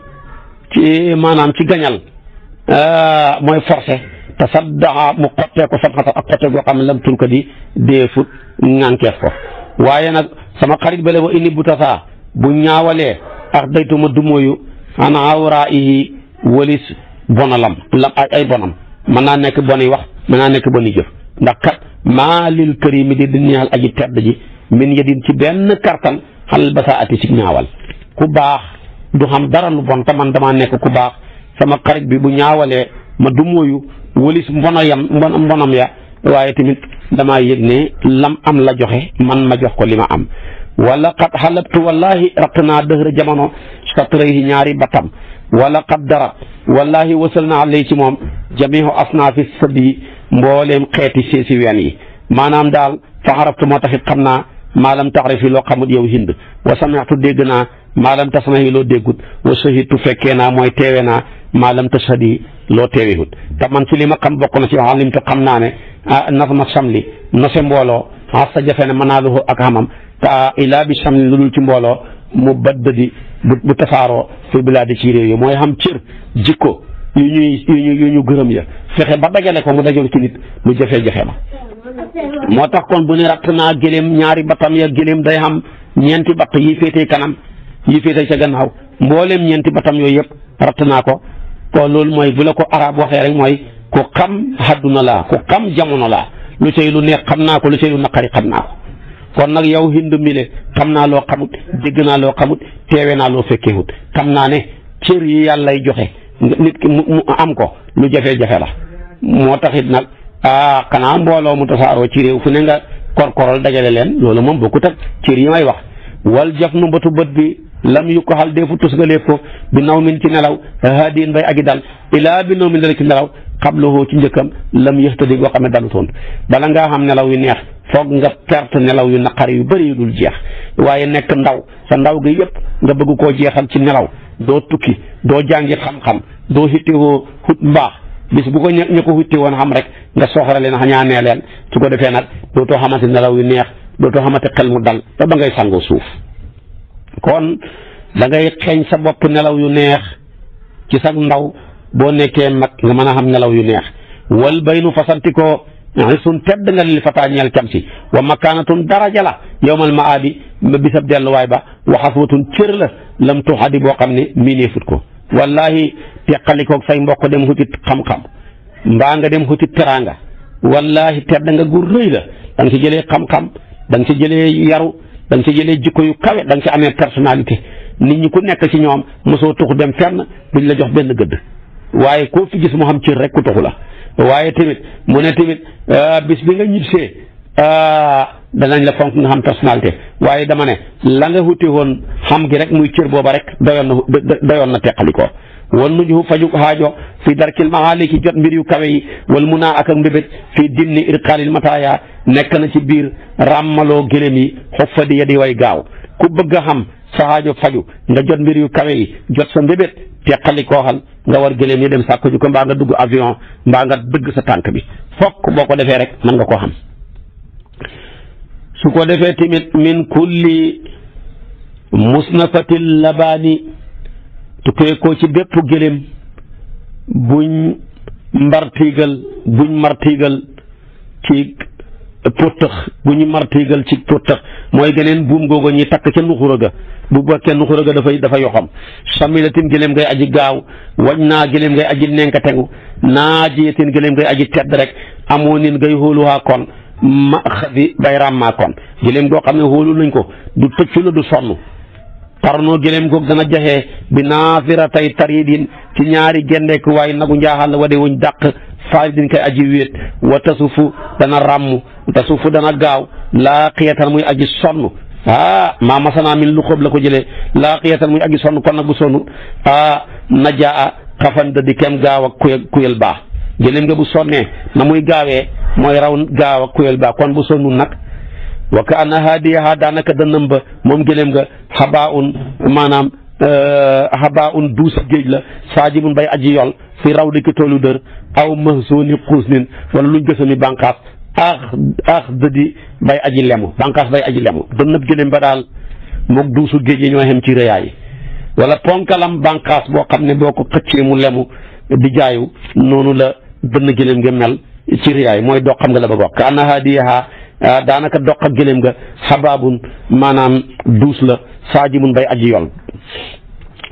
[SPEAKER 1] ci maanaam ci gañal mooy forcé te saddaa mu xottee ko sam xatal ak xotte goo xam ne lam tul ko di deefut ŋànkeef ko waaye nag sama xarit bale wa inni bu tasaa bu ñaawalee ak daytuma dumóoyu an awraa'ihi walis bonalam ay bonam mën naa nekk boni wax mën naa nekk boni jëf ndax kat maa lil karimi di ñaal aji tedd ji min yedin ci benn kartan xalal basa ati ci ñaawal ku baax du xam dara lu bon te man damaa nekk ku baax sama xarit bi bu ñaawalee ma dumóoyu walis mbonam ya waaye tamit damaa yëg ne lam am la joxe man ma jox ko li ma am wala qad xalabtu wallahi ratt naa dëhra jamono satrayhi ñaari batam wala qad dara wallahi wasal naa lay ci moom jamihu asnaafi sadi mbooleem xeeti seesi ween yi maanaam daal fa xaraftu moo taxit xam naa maalam taxrifi loo xamut yow hind wa sami'tu dégg naa maalam tasmahi loo déggut wa shahidtu fekkee naa mooy teewe naa maalam tashhadi loo teewewut te man ci li ma xam bokk na ci alimtu xam naa ne nasma samli nose mbooloo sa jafe ne manaaluhu ak xamam te ilaa bi samli lu dul ci mbooloo mu baddadi bu tasaaroo fi bilaadi ci réew yi mooy xam cër jikko yu ñu gërëm ya fexe ba dajale ko mu dajal ci nit lu jafe-jafe la moo tax kon bu ne ratt naa gëléem ñaari batam ya gëléem day xam ñeenti batt yi féetee kanam yi féetee ca gannaaw mbooleem ñeenti batam yooyu yëpp ratt naa ko loolu mooy bu la ko arab waxee rek mooy ku xam hadduna laa ku xam jamono laa lu cay lu neex xam naa ko lu cay lu naqari xam naa ko kon nag yow Hind mile xam naa loo xamut dégg naa loo xamut teewe naa loo fekkeewut xam naa ne cër yi yàllay joxe nit ki mu am ko lu jafe-jafe la moo taxit nag xanaa mbooloo mu tasaaroo ci réew fu ne nga korkorol dajale leen loolu moom bokkut ak cër yi may wax wal jaf nu mbatu bët bi lam yu ko xal deefu tusgaleef ko bi naw min ci nelaw haadiin bay agi dal ilaa bi naw min dala ci nelaw xabluhu ci njëkkam lam yëxtadi goo xam ne dalutoon bala ngaa xam nelaw yu neex foog nga perte nelaw yu naqari yu bëri yu dul jeex waaye nekk ndaw sa ndaw gi yëpp nga bëgg koo jeexal ci nelaw doo tukki doo jàngi xam-xam doo hittewoo hut mbaax bis bu ko ña ko hutti woon xam rek nga soxla leen xañaanee leen su ko defee nag dootoo xamante nelaw yu neex dootoo xamante xel mu dal te ba ngay sangoo suuf kon da ngay xeeñ sa bopp nelaw yu neex ci sa ndaw boo nekkee mag nga mën a xam nelaw yu neex wal baynu fasantikoo sun tedd nga lil fataa ñeel cam si wa makaanatun daraja la yowmal maadi ma bisab delluwaay ba wa xaswatun cër la lam tuxadi boo xam ne miineefut ko wallahi teqalikoog say mbokk dem xutit xam-xam mbaa nga dem xutit teraanga wallahi tedd nga gu rëy la da nga ci jëlee xam-xam da nga ci jëlee yaru da nga ci jëlee jikko yu kawe da nga ci amee personnalité nit ñi ku nekk ci ñoom mosoo tuxu dem fenn duñ la jox benn gëdd waaye koo fi gis mu xam cër rek ku tuxu la waaye tamit mu ne tamit bis bi nga ñibbisee danañ la fonk nga xam personnalité waaye dama ne la nga wuti woon xam gi rek muy cër booba rek doyoon na teqalikoo wal nujuhu faju haajo fi darkil maali ki jot mbir yu kawe yi wal munaa ak mbébét fii dimni irqaalil mataaya nekk na ci biir ràmmaloo gëlëm yi xuffadi ya di way gaaw ku bëgg a xam sa haajo faju nga jot mbir yu kawe yi jot sa mbébét teqalikoo xal nga war gëlëm yi dem sàkko ju ko mbaa nga dugg avion mbaa nga dëgg sa tànk bi fokk boo ko defee rek mën nga koo xam su ko defee tamit min kulli musnafatil labaani tukkee ko ci bépp gëlëm buñ martiigal ci pottax bu ñu martiigal ci pottax mooy geneen buum googu ñi takk ca nuxura ga bu bokkee nuxura ga dafa yoxam samilatin gëlëm ngay aji gaaw wañ naa gëlëm ngay aji nenka tegu naajiyatin gëlëm ngay aji tedd rek amoo nin ngay xóoluwaa kon ma xadi bay ràmmaa kon gëlëm goo xam ne xóolu nañ ko du tëccu la du sonn tarnoo gëlëm goog dana jaxee bi naafira tay taridin ci ñaari gendeeku waaye nagu njaaxal la wade wuñ dàq faridin kay aji wéet wa tasufu dana ràmm tasufu dana gaaw laa xiyatan muy aji sonn maa masana min lu xóob la ko jëlee laa xiyatan muy aji sonn kon nag bu sonn najaa xafan da di kem gaaw ak kuyel baax gëlëm nga bu sonnee na muy gaawee mooy raw gaaw ak kuyel baax kon bu sonnul nag wa ka anna haadiyaha daanaka dënnam ba moom gëlëm nga xabaa un duusi géej la saajibun bay aji yol fi raw di ki toolu dër aw mahzuni xuusnin wala luñ gësami bànqaas aax dëdi bay aji lemu bànqaas bay aji lemu dënnab gëléem ba daal moog duusu géej yi ñoo xem ci rëyaay wala ponkalam bànqaas boo xam ne boo ko xëccee mu lemu di jaayu noonu la dënn gëléem nga mel ci rëyaay mooy dox xam nga la bëgg wax ka annahaa diyahaa daanaka doq ak gëléem nga xabaabun maanaam duus la saajimun bay aji yol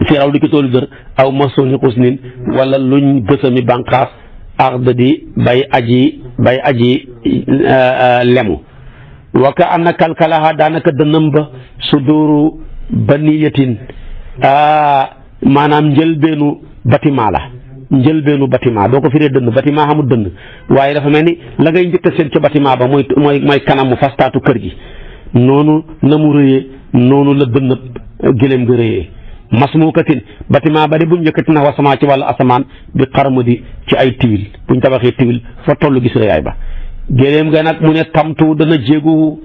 [SPEAKER 1] fi raw li ki toolu dër aw masoni xusnin wala luñ bësami bànqaas arda di bay aji lemu wa ka anna kalkalaha daanaka dënnam ba suduru baniyatin maanaam njëlbeenu bâtiment la njëlbeenu bâtiment doo ko firee dënn bâtiment xamul dënn waaye dafa mel ni la ngay njëkk a seen ca bâtiment ba mooy kanamu fastaatu kër gi noonu na mu rëyee noonu la dënnab gëléem nga rëyee masmuukatin bâtiment ba de buñ njëkkati na wasamaa ci wàllu asamaan bi xarma di ci ay tiwil buñ tabaxee tiwil fa tollu gis rëyaay ba gëléem nga nag mu ne tamtu dana jéegu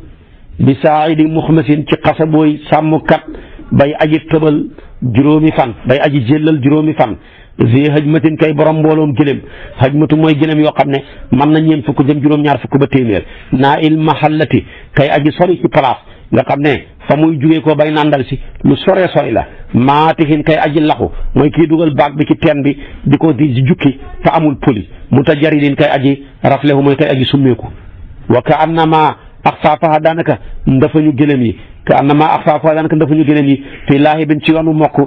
[SPEAKER 1] bi saidi muxmasin ci xasa booy sàmmkat bay aji tëbal juróomi fan bay aji jëllal juróomi fan zi hajmatin kay borom mbooloom gëléem hajmatu mooy gëléem yoo xam ne mën na ñeent fukk jëm juróom-ñaar fukk ba téeméer naa il mahallati kay aji sori ci place nga xam ne fa muy jugee ko bay nandal si lu soree sori la maatihin kay aji laxu mooy kii dugal baag bi ci teen bi di ko di jukki te amul poli mutajaridin kay aji raflehu mooy kay aji summeeku wa ka annama axfaafaha daanaka ndafa ñu gëléem yi ka annama axfaafaha daanaka ndafa ñu gëléem yi fii laahi bin ci yoonu mokk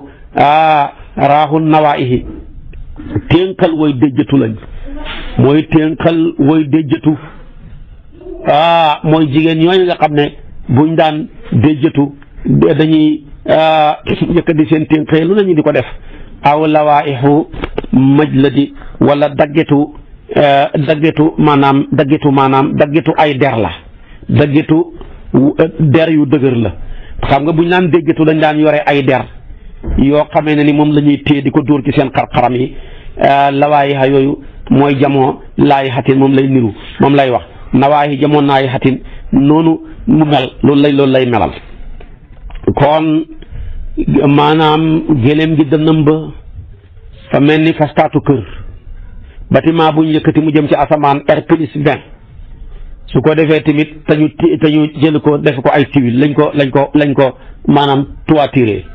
[SPEAKER 1] raaxul nawaayihi ténkal woy déjjatu lañ mooy ténkal woy déjjatu mooy jigéen ñooñu nga xam ne buñ daan déjjatu dañuy yëkkati seen ténkee lu nañu di ko def aw lawaayihu majladi wala daggetu maanaam daggetu ay der la daggetu der yu dëgër la xam nga buñ daan déjjatu dañ daan yore ay der yoo xamee ne ni moom la ñuy téye di ko dóor ci seen xar-xaram yi lawaayiha yooyu mooy jamoo laayi xatin moom lay niru moom lay wax nawaayi jamoo naayi xatin noonu mu mel loolu lay melal kon maanaam gëléem gi dënnam ba fa mel ni fastaatu kër bâtiment bu ñu yëkkati mu jëm ci asamaan R+20 su ko defee tamit te ñu jël ko def ko ay tiwil lañ ko maanaam toituré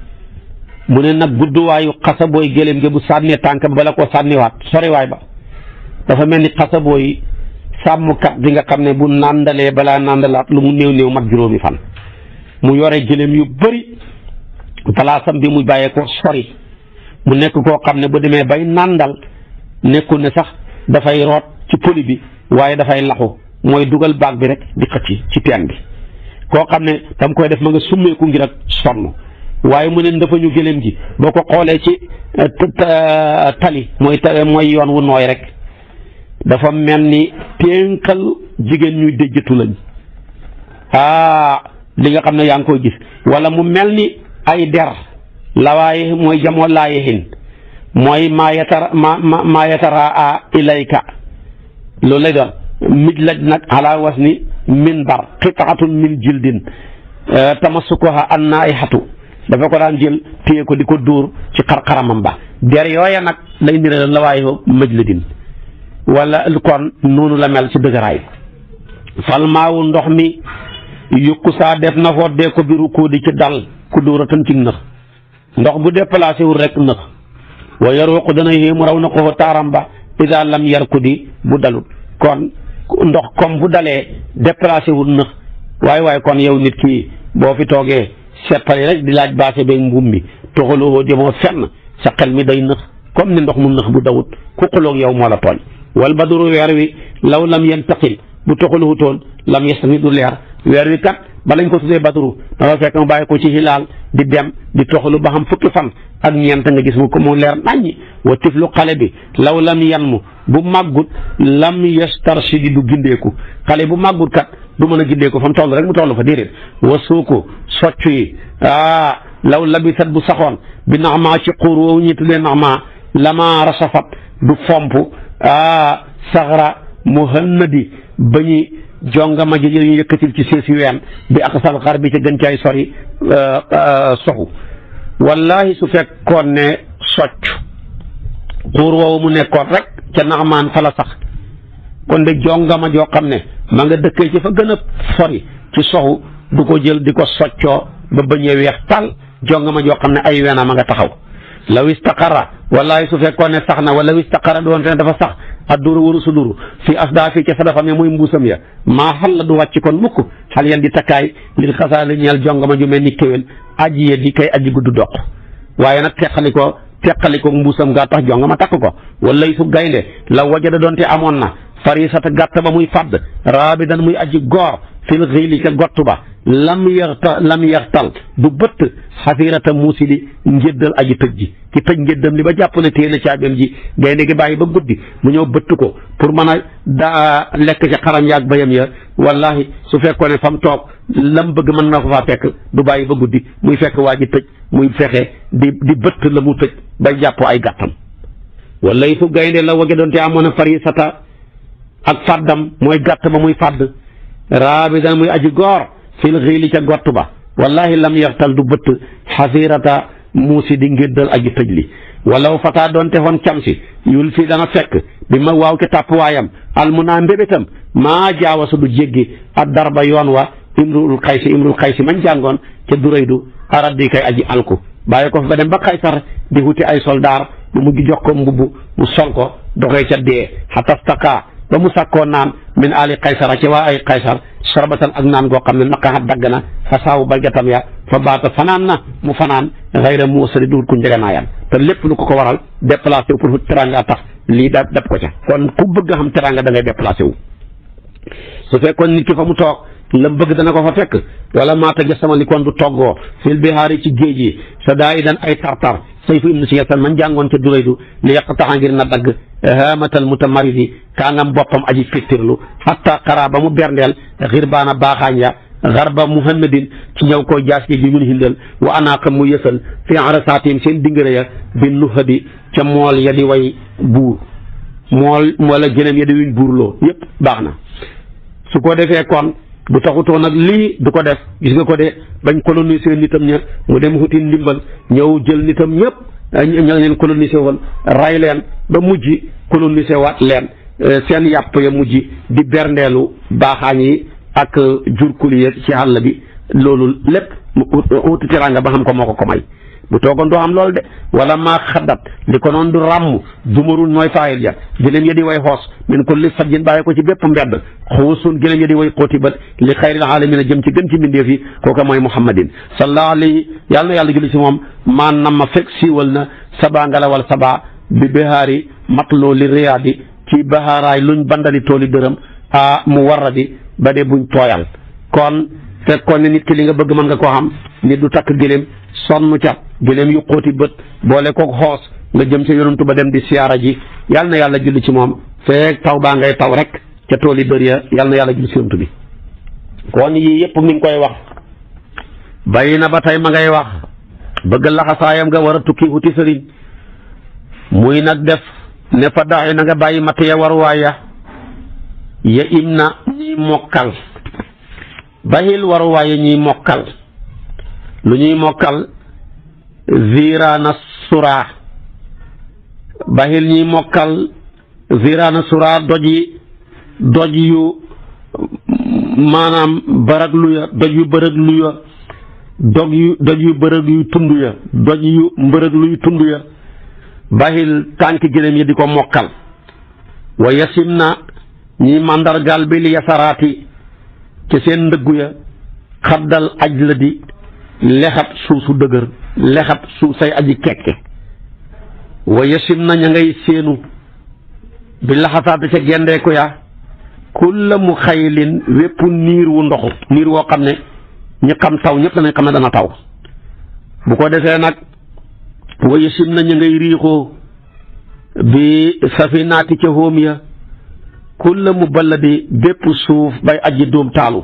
[SPEAKER 1] mu ne nag gudduwaayu xasa booy gëléem gi bu sànnee tànk ba bala koo sànniwaat soriwaay ba dafa mel ni xasa booy sàmmkat bi nga xam ne bu nàndalee balaa nàndalaat lu mu néew mat juróomi fan mu yore gëléem yu bëri palaasam bi mu bàyyee ko sori mu nekk koo xam ne bu demee bay nàndal nekkul ne sax dafay root ci poli bi waaye dafay laxu mooy dugal baag bi rek di xëcc ci teen bi koo xam ne tam koy def ma nga summeeku ngir ak sonn waaye mu ne dafa ñu gëléem gi boo ko xoolee ci tali mooy yoon wu nooy rek dafa mel ni ténkal jigéen ñuy déjjatu lañ li nga xam ne yaa ngi koy gis wala mu mel ni ay der lawaaye mooy jamoo laayihin mooy maa yatara ilayka loolu lay doon mijlaj nag ala wasni minbar qitaatun min jildin tamassukuha annaihatu dafa ko daan jël téye ko di ko dóor ci xar-xaramam ba der yooya nag lay nira la waaye majladin wala kon noonu la mel ci dëgëraay fal maawu ndox mi yukku saa def na foddee ko biru koo di ci dal ku dóoratan ci nëx ndox bu déplacé wul rek nëx wa yaruqu dana yéemu raw na ko fa taaram ba ida lam yarku di bu dalut kon ndox comme bu dalee déplacé wul nëx waaye kon yow nit ki boo fi toogee seppali rek di laaj baase beeg mbuum mi toxaloo jëmoo fenn sa xel mi day nëx comme ni ndox mu nëx bu dawut ku xuloog yow moo la tooñ wal badru weer wi law lam yantaqil bu toxaluhu toon lam yastami du leer weer wi kat ba lañ ko tuddee badru dafa fekk mu bàyyi ko ci hilaal di dem di toxalu ba xam fukki fan ak ñeent nga gis mu ko mu leer naññi wa tiflu xale bi law lam yanmu bu màggut lam yastarshidi du gindeeku xale bu màggut kat du mën a gindeeku fa mu toll rek mu toll fa déedéet wa suuku soccu yi law labisat bu saxoon bi naxmaa ci xuur woowu ñi tuddee naxmaa lama rasafat du fomp saxra muhannadi ba ñi jongama ji ñu yëkkatil ci seesi ween bi aqsal xar bi ca gën caay sori soxu wallahi su fekkoon ne socc xuur woowu mu nekkoon rek ca naxmaan fa la sax kon de jongama joo xam ne ma nga dëkkee ci fa gën a sori ci soxu du ko jël di ko soccoo ba bañee weex tal jongama joo xam ne ay wena ma nga taxaw law istaqara wallahi su fekkoon ne sax na wala istaqara doon te ne dafa sax adduru waru su duru fi asda fi ca sadafam ya muy mbuusam ya maa xal la du wàcc kon mukk xal yan di takkaay lil xasaali ñeel jongama ju mel ni kéwél aji ye di kay aji gudd doq waaye nag teqali ko mbuusam gaa tax jongama takk ko wala su gaynde la wajada doonte amoon na farisata gàtt ba muy fàdd raabidan muy aji goor fil xiili ca gott ba lam yaxtal du bëtt xasirata muusili njëddal aji tëj ji ki tëj njëddam li ba jàpp ne téye na caabeem ji gaynde gi bàyyi ba guddi mu ñëw bëtt ko pour mën a daa lekk ca xaram yaag bayam ya wallahi su fekkoon ne fa mu toog lam bëgg mën na ko faa fekk du bàyyi ba guddi muy fekk waa ji tëj muy fexe di bëtt la mu tëj bay jàpp ay gàttam wala su gaynde la wage doon te amoon a farisata ak fàddam mooy gàtt ba muy fàdd raabidan muy aji goor fil xiili ca gott ba wallahi lam yaxtal du bëtt xasirata muusi di ngéddal aji tëj li walaw fata doonte xoon cam si yul fi dana fekk bi ma waaw ci tàpp waayam almunaa mbébétam maa jaawasa du jéggi ak darba yoon wa imrul xaysi mañ jàngoon ca duraydu aradi kay aji alku bàyyi ko fa ba dem ba Kaysar di wuti ay soldaar bu mujj jox ko mbubb mu sol ko doxee ca dee xatastaka ba mu sàkkoo naan min ali Kaysara ci waa ay Kaysar sarbatan ak naan goo xam ne naqaxat dagg na fa saawu balgatam ya fa baata fanaan na mu fanaan xayra muusali duut ku njëganaayam te lépp lu ko waral déplacé wu pour teranga tax lii da dab ko ca kon ku bëgg a xam teranga da ngay déplacé wu su fekkoon nit ki fa mu toog la bëgg dana ko fa fekk wala maata ja sama li kon du toggoo fil bihaari ci géej yi sa daa idan ay tartar sayfu ibnu siyasan man jàngoon ca duraydu li yàq taxa ngir na dagg hamatal mutamaridi kaa ngam boppam aji fittirlu hatta xara ba mu berndeel xirbaana baaxaañ ya garba muhammadin ci ñëw koy jaas ji mun hindal wa anaqa mu yësal fi arasaatim seen dingare ya bi nuhadi ca mool ya di way buur mool wala jëneem ya di wiñ buurloo yépp baax na su ko defee kon bu taxutoo nag lii du ko def gis nga ko de bañ coloniser nitam ña mu dem xuti ndimbal ñëw jël nitam ñëpp ña leen coloniser woon ray leen ba mujj coloniser waat leen seen yàpp ya mujj di berndeelu baaxaañ yi ak jurkuli yi ci àll bi loolu lépp mu uti teraanga ba xam ko moo ko may bu toogoon doo am loolu de wala maa xaddat li ko noon du ràmm dumarul mooy faayil ja gëléem ya di way xoos min kulli fajjin bàyyi ko ci bépp mbedd xuusun gëléem ya di way xóoti bat li xayril aalamiina jëm ci gën ci mbindeef yi kooka mooy muhammadin sallallahu alayhi yàlla na yàlla julli si moom maan nam ma fekk siiwal na saba ngalawal saba bi bihaari matloo li riyaadi ci bahaaraay luñ bandali tooli dërëm mu waradi ba dee buñ tooyal kon fekkoon ne nit ki li nga bëgg mën nga koo xam nit du takk gëléem sonn ca gëléem yu xóoti bët boole koog xoos nga jëm ca yonantu ba dem di siyaara ji yàlla na yàlla julli ci moom feek taw baa ngay taw rek ca tool yi bëri ya yàlla na yàlla julli ci yonantu bi kon yii yëpp mi ngi koy wax bàyyi na ba tey ma ngay wax bëgg laxasaayam nga war a tukki wuti sëriñ muy nag def ne fa daxi na nga bàyyi matt ya waruwaaya ya im na ñuy mokkal bàyyil waruwaaya ñuy mokkal lu ñuy mokkal ziraana sura bàyyil ñuy mokkal ziraana sura doj yu maanaam barag lu ya doj yu bërëg lu ya doj yu bërëg yu tund ya doj yu mbërëg luy tund ya bàyyil tànk gëléem yi di ko mokkal wa yasim na ñiy màndargal bi li yasaraati ci seen ndëggu ya xaddal aj la di lexab suuf su dëgër lexab suuf say aji kekke wa yasim na ña ngay séenu bi laxasaate ca gendeeku ya kulla mu xaylin wépp niir wu ndoxu niir woo xam ne ñi xam taw ñëpp danañ xam ne dana taw bu ko defee nag wa yasim na ña ngay riixoo bi safinaati ca hóom ya kulla mu balladi bépp suuf bay aji doom taalu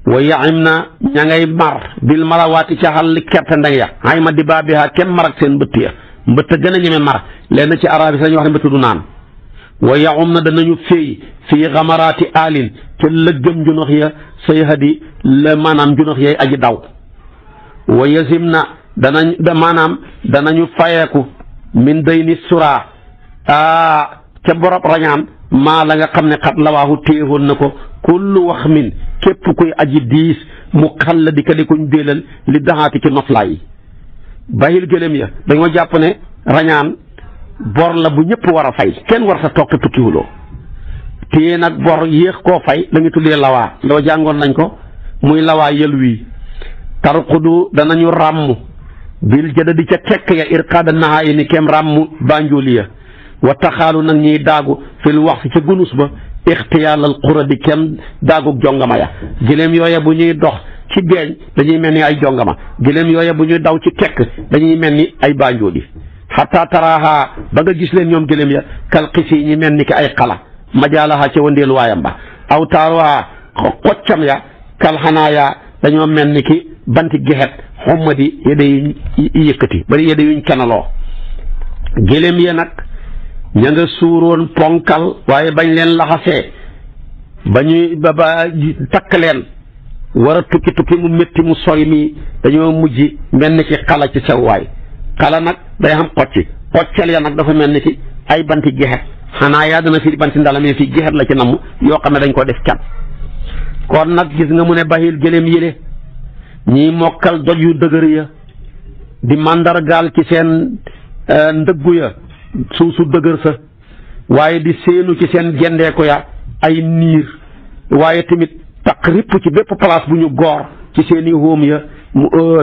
[SPEAKER 1] wa yaxim na ña ngay mar bil marawaati ca xàll kerte ndeng ya ay ma di baabiha kem mar ak seen mbëtt ya mbëtt gën a ñeme mar leen ci arabi sa ñu wax ne mbëtt du naan wa yaxum na danañu féey fii xamaraati aalin ca lëggëm junox ya say hadi la maanaam junox yay aji daw wa yasim na danañu fayeeku min day ni sura ca borob rañaan maa la nga xam ne xat lawaahu téewoon na ko kullu wax min képp kuy aji diis mu xalla di ka di kuñ déelal li daxaati ci noflaay yi bàyyil gëléem ya dañoo jàpp ne rañaan bor la bu ñëpp war a fay kenn war sa toog te tukkiwuloo téye nag bor yéex koo fay la ñu tuddee lawaa loo jàngoon nañ ko muy lawaa yël wii tarqudu danañu ràmm bil jëda di ca tekk ya irqaada nahaa yi ni kem ràmm banjooli ya wa taxaalu nag ñiy daagu fil wax ci ca gunus ba ixtiyaalal xura di kem daagug jongama ya gëléem yooya bu ñuy dox ci beeñ dañuy mel ni ay jongama gëléem yooya bu ñuy daw ci tekk dañuy mel ni ay banjooli xataa taraaha ba nga gis leen ñoom gëléem ya kal xisi ñi mel ni ki ay xala majaalaha ca wandeelu waayam ba aw taaruha xoccam ya kal xanaaya dañoo mel ni ki banti gexet xomma di yedde yuñ yëkkati bari yedde yuñ kenaloo gëléem ya nag ña nga suuroon ponkal waaye bañ leen laxasee ba ñuy ba takk leen war a tukki mu métti mu sori mi dañoo mujj mel ni ki xala ci sewwaay xala nag day xam xoccal ya nag dafa mel ni ki ay banti gexet xanaa yaa dana fi banti ndala mais fii gexet la ci namm yoo xam ne dañ ko def can kon nag gis nga mu ne baxil gëléem yële ñiy mokkal doj yu dëgër ya di màndargaal ci seen ndëggu ya suusu dëgër sa waaye di séenu ci seen gendeeko ya ay niir waaye tamit taq ripp ci bépp place bu ñu goor ci seeni hóom ya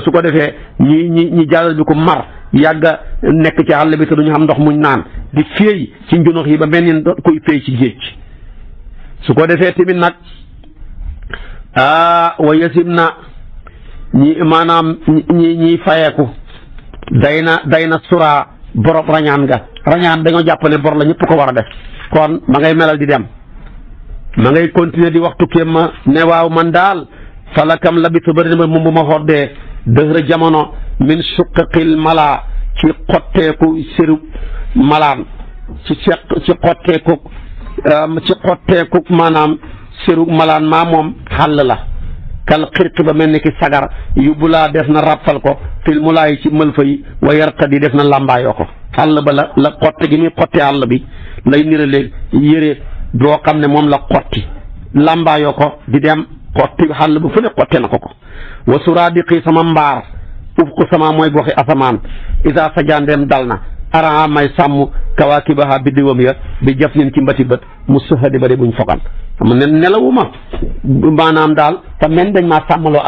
[SPEAKER 1] su ko defee ñi jàllal bi ko mar yàgga nekk ci àll bi te duñu xam ndox muñ naan di féey ci njunox yi ba mel ni koy féey ci géej su ko defee tamit nag wa yasim na maanaam ñiy fayeeku day na sura borob rañaan nga rañaan dañoo jàpp ne bor la ñëpp ko war a def kon ma ngay melal di dem ma ngay continuer di waxtu kéem ma ne waaw man daal falakam la bitu bëri na moom bu ma xoddee dëhra jamono min suqaqil mala ci xotteeku séru malaan ci xotteeku maanaam séru malaan maa moom xàll la kal xirqi ba mel ni ki sagar yóbbu laa def na ràppal ko fil mu laay ci mëlfa yi wa yartadi def na làmbaayoo ko xàll ba la xotte gi muy xotte àll bi lay nirale yére boo xam ne moom la xotti làmbaayoo ko di dem xotti xàll bu fu ne xotte na ko wa suraadiqi sama mbaar ufku sama mooy goxi asamaan isa sajandeem dal na araa may sàmm kawaakibaha biddiwam ya bi jaf nin ci mbati bët mu sëhadi ba de buñ fogan xam ne nelawuma maanaam daal te men dañ maa sàmmaloo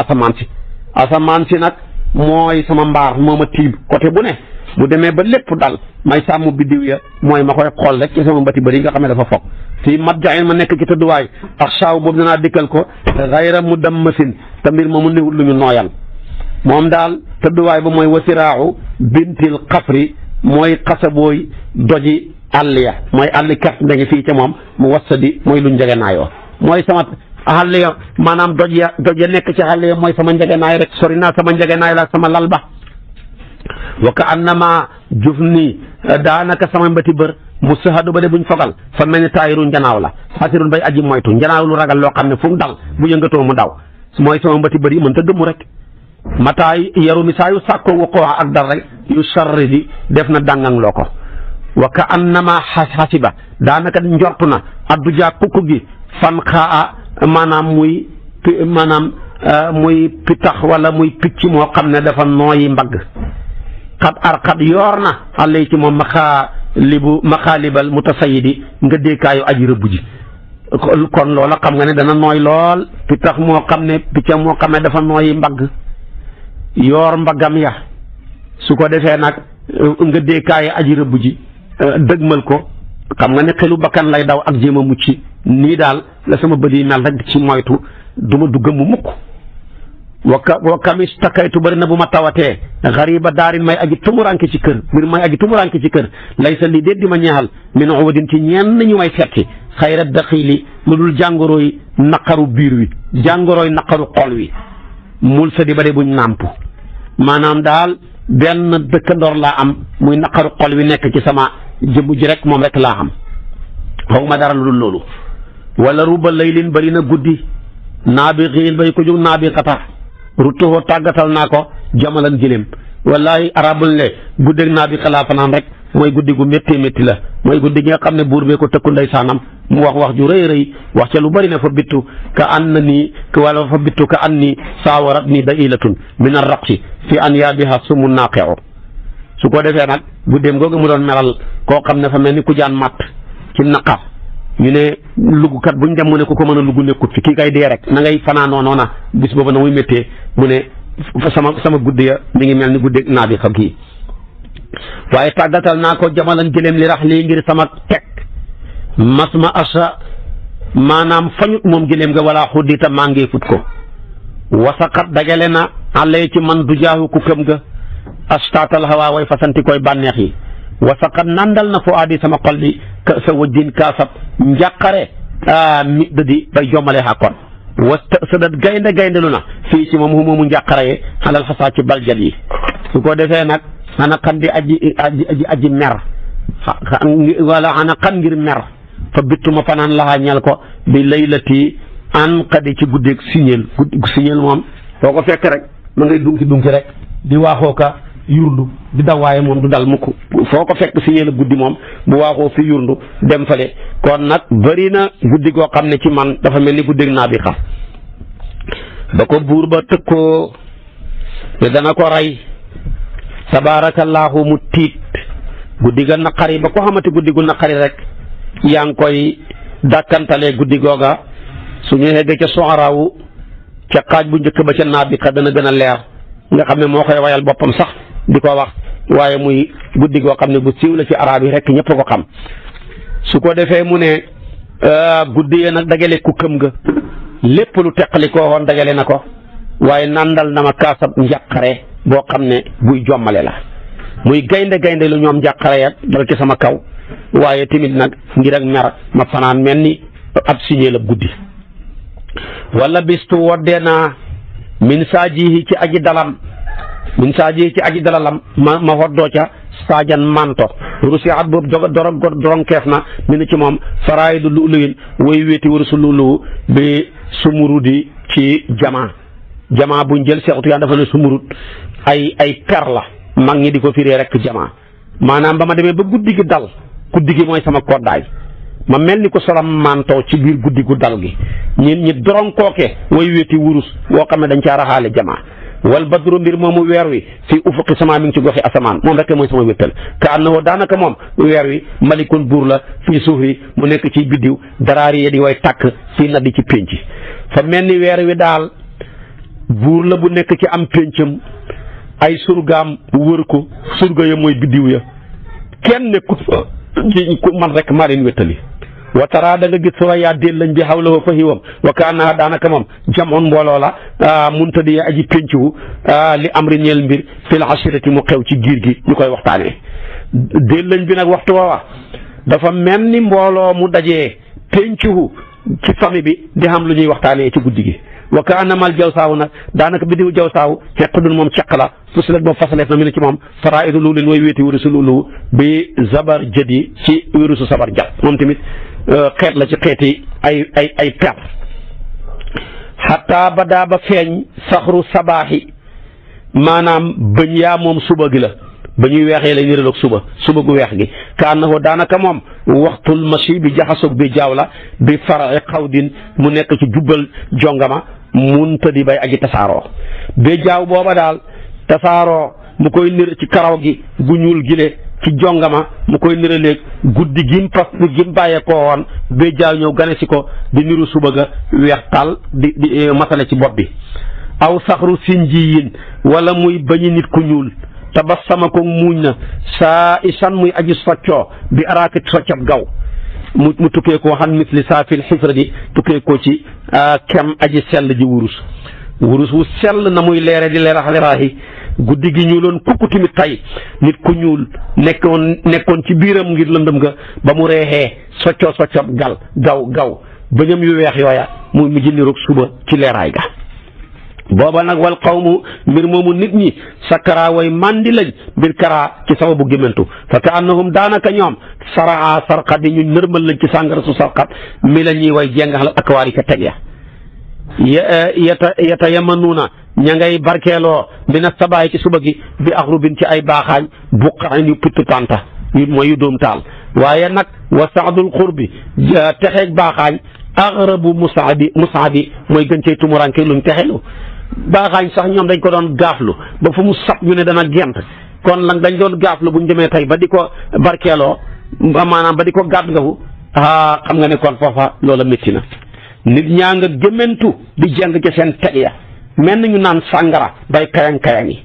[SPEAKER 1] asamaan si nag mooy sama mbaar moo ma tiim côté bu ne bu demee ba lépp dal may sàmm biddiw ya mooy ma koy xool rek ci sama mbati bëri yi nga xam ne dafa foog fii mat jaxin ma nekk ci tëdduwaay ak saaw boobu danaa dikkal ko xayra mu dam masin te mbir ma mu néwut lu ñu nooyal moom daal tëdduwaay ba mooy wasiraaxu bintil xafri mooy xasabooy doji àll ya mooy àll kert nda ngi fii ca moom mu wasadi mooy lu njegenaayoo mooy sama àll ya maanaam doj ya nekk ci àll ya mooy sama njegenaay rek sori naa sama njegenaay la sama lal ba wa ka annama juf nii daanaka sama mbati bër mu sahadu ba de buñ fogal fa mel ni taayiru njanaaw la xasirun bay aji moytu njanaaw lu ragal loo xam ne fu mu dal bu yëngatoo mu daw mooy sama mbati bër yi mën ta gëmmu rek mataay yaru mi saa yu sàkkoo wuqoo ak dal rek yu sarri di def na dàngang loo ko wa ka annama xasiba daanaka njortu na addu jaa kukku gi fan xaa maanaam muy pitax wala muy picc moo xam ne dafa nooyi mbagg xat yoor na àll ci moom maxaalibal mutasayidi nga déekaayu aji rëbb ji kon loola xam nga ne dana nooy lool pitax moo xam ne picc moo xam ne dafa nooyi mbagg yoor mbaggam ya su ko defee nag nga déekaayu aji rëbb ji dëgmal ko xam nga ne xelu bakkan lay daw ak jéem a mucc nii daal la sama bët yi mel rek ci moytu duma du gëmm mukk wa kamis takaytu bëri na bu ma tawatee xariba daarin may aji tumuranke ci kër mbir may aji tumuranke ci kër lay sa lii déet di ma ñeexal min uwadin ci ñenn ñu may setti xayra daxiili lu dul jàngorooy naqaru biir wi jàngorooy naqaru xol wi mul sa di ba de buñ nàmp maanaam daal benn dëkkandoor laa am muy naqaru xol wi nekk ci sama jëmm ji rek moom rek laa xam xaw ma dara lu dul loolu wala ruba laylin bëri na guddi naa bi xiin bay ko jóg naa bi xata rutuhoo tàggatal naa ko jamalan jëléem wallahi arabul ne guddeeg naa bi xalaa fanaan rek mooy guddi gu métti la mooy guddi gi nga xam ne buur bee ko tëkku ndeysaanam mu wax ju rëy rëy wax ca lu bari ne fa bittu ka an na nii wala fa bittu ka an ni saawarat ni dailatun min arraqsi fi an yaabiha sumu naaqeo su ko defee nag guddeem googu mu doon melal koo xam ne fa mel ni ku jaan matt ci naqar ñu ne lugukat buñ dem mu ne ku ko mën a lugu nekkut fi kii kay dee rek na ngay fanaanoo noona bis boobu na muy méttee mu ne sama guddi ya mi ngi mel ni guddeeg naa bi xam kii waaye tàggatal naa ko jamalan gëléem li rax lii ngir sama teg mas ma asa maanaam fañut moom gëléem nga wala xuddita maa ngee fut ko wasaqat dagale na àllee ci man du jaahu ku këm ga astaatal hawa way fasanti koy bànneex yi wasaqat nandal na foo aadi sama xol bi ka sa wajjin kaasab njàqare mi dadi bay jommale xàkkoon wasta sadat gaynde lu na fii ci moom moomu njàqare yi xalal xasaa ci baljat yi su ko defee nag xana xan di aji mer wala xana xan ngir mer fa bittu ma fanaan laxaa ñel ko bi laylati an xadi ci guddeeg signeel moom foo ko fekk rek ma ngay dunki rek di waaxoo ka yurndu di daw waaye moom du dal mukk foo ko fekk signeel guddi moom bu waaxoo fi yurndu dem fale kon nag bëri na guddi goo xam ne ci man dafa mel ni guddeeg naa bi xam ba ko buur ba tëkkoo te dana ko rey tabaarakallaahu mu tiit guddi ga naqari ba ko xamante guddi gu naqari rek yaa ngi koy dàkkantalee guddi googa suñu xeggee ca soxaraawu ca xaaj bu njëkk ba ca naabiqa dana gën a leer nga xam ne moo koy wayal boppam sax di ko wax waaye muy guddi goo xam ne bu siiw la ci araab yi rek ñëpp ko xam su ko defee mu ne guddi yee nag dagale ku këm nga lépp lu teqali koo woon dagale na ko waaye nandal na ma kaasab njàqare boo xam ne buy jommale la muy gaynde lu ñoom njàqare ya dal ci sama kaw waaye tamit nag ngir ak mer ma fanaan mel ni ab signée la guddi wala bistu woddee naa min saajihi ci aji dalalam ma woddoo ca saajan manto rusi at boobu dorong keef na mi ni ci moom faraayidu lu'luyin way wéeti warusu lu'luwu bi sumurudi ci jamaa buñ jël seexutu yaa dafa ne sumurut ay per la mag ñi di ko firee rek jamaa maanaam ba ma demee ba guddi gi mooy sama koddaay ma mel ni ko solam manto ci biir guddi gu dal gi ñi dorong kooke way wéeti wurus woo xam ne dañ caa raxaale jamaa wal badru mbir moomu weer wi fii ufuqi sama mi ngi ci goxi asamaan moom rek mooy sama wéttal ka annahu daanaka moom weer wi malikun buur la fii suufi mu nekk ci biddiw daraari yi di way tàkk fii na di ci pénc fa mel ni weer wi daal buur la bu nekk ci am péncam ay surgaam wër ko surga ya mooy biddiw ya kenn nekkut fa ci man rek maa leen wéttali wa tara da nga gis suraya déel lañ bi xawlahu fa hiwam wa kaana daanaka moom jamoon mbooloo la muntadi aji péncu li amri ñeel mbir fil ashirati mu xew ci giir gi ñu koy waxtaanee déel lañ bi nag waxtu woowa dafa mel ni mbooloo mu dajee péncu ci famille bi di xam lu ñuy waxtaanee ci guddi gi wa kaana mal jaw saawu nag daanaka biddiwu jaw saawu xeq dun moom ceq la fusilat boobu fasaleef na mi ne ci moom faraidu lu leen way wéeti wérusu lulu bi zabar jët yi ci wérusu sabar jat moom tamit xeet la ci xeeti ay per xataa ba daa ba feeñ saxru sabaaxi maanaam bëñ yaa moom suba gi la ba ñuy weexee lay niraloog suba gu weex gi ka annahu daanaka moom waxtul machi bi jaxasoog bi jaaw la bi farae xawdin mu nekk ci jubbal jongama mun tëddi bay aji tasaaroo bi jaaw booba daal tasaaroo mu koy nir ci karaw gi gu ñuul gile ci jongama mu koy niraleeg guddi gim bàyyee koo woon ba jaaw ñëw gane si ko di niru suba ga weex tal di masale ci bopp bi aw saxru sinjiyin wala muy bañi nit ku ñuul tabassama ko muuñ na saa isan muy aji soccoo bi araaka soccab gaw mu tukkee koo xam misli saafil xifradi tukkee ko ci kem aji sell ji wurus wu sell na muy leere di leerax leeraaxi guddi gi ñuuloon kukku tamit tay nit ku ñuul nekkoon ci biiram ngir lëndëm ga ba mu reexee soccab gaw bëñam yu weex yooya mu jënniroog suba ci leeraay ga booba nag wal qawmu mbir moomu nit ñi sakara way mandi lañ mbir kara ci sababu gémmantu fa ka annahum daanaka ñoom saraa sarqat yi ñu nërmal lañ ci sàngara su sarqat mi la ñuy way jengaxal akwaar yi ka teg ya yata yamanuuna ña ngay barkeeloo dina sabaay ci suba gi bi axrubin ci ay baaxaañ buqaxin yu putt panta yu mooy yu doom taal waaye nag wa saadul xurbi texeeg baaxaañ aghrabu musaadi mooy gën cay tumuranke luñ texelu baaxaañ sax ñoom dañ ko doon gaaflu ba fu mu sab ñu ne dana gent kon nag dañ doon gaaflu buñ demee tey ba di ko barkeeloo maanaam ba di ko gàdd ngafu xam nga ne kon foofa loola métti na nit ñaa nga gëmmentu di jeng ci seen teg ya mel na ñu naan sàngara bay kayang-kayang yi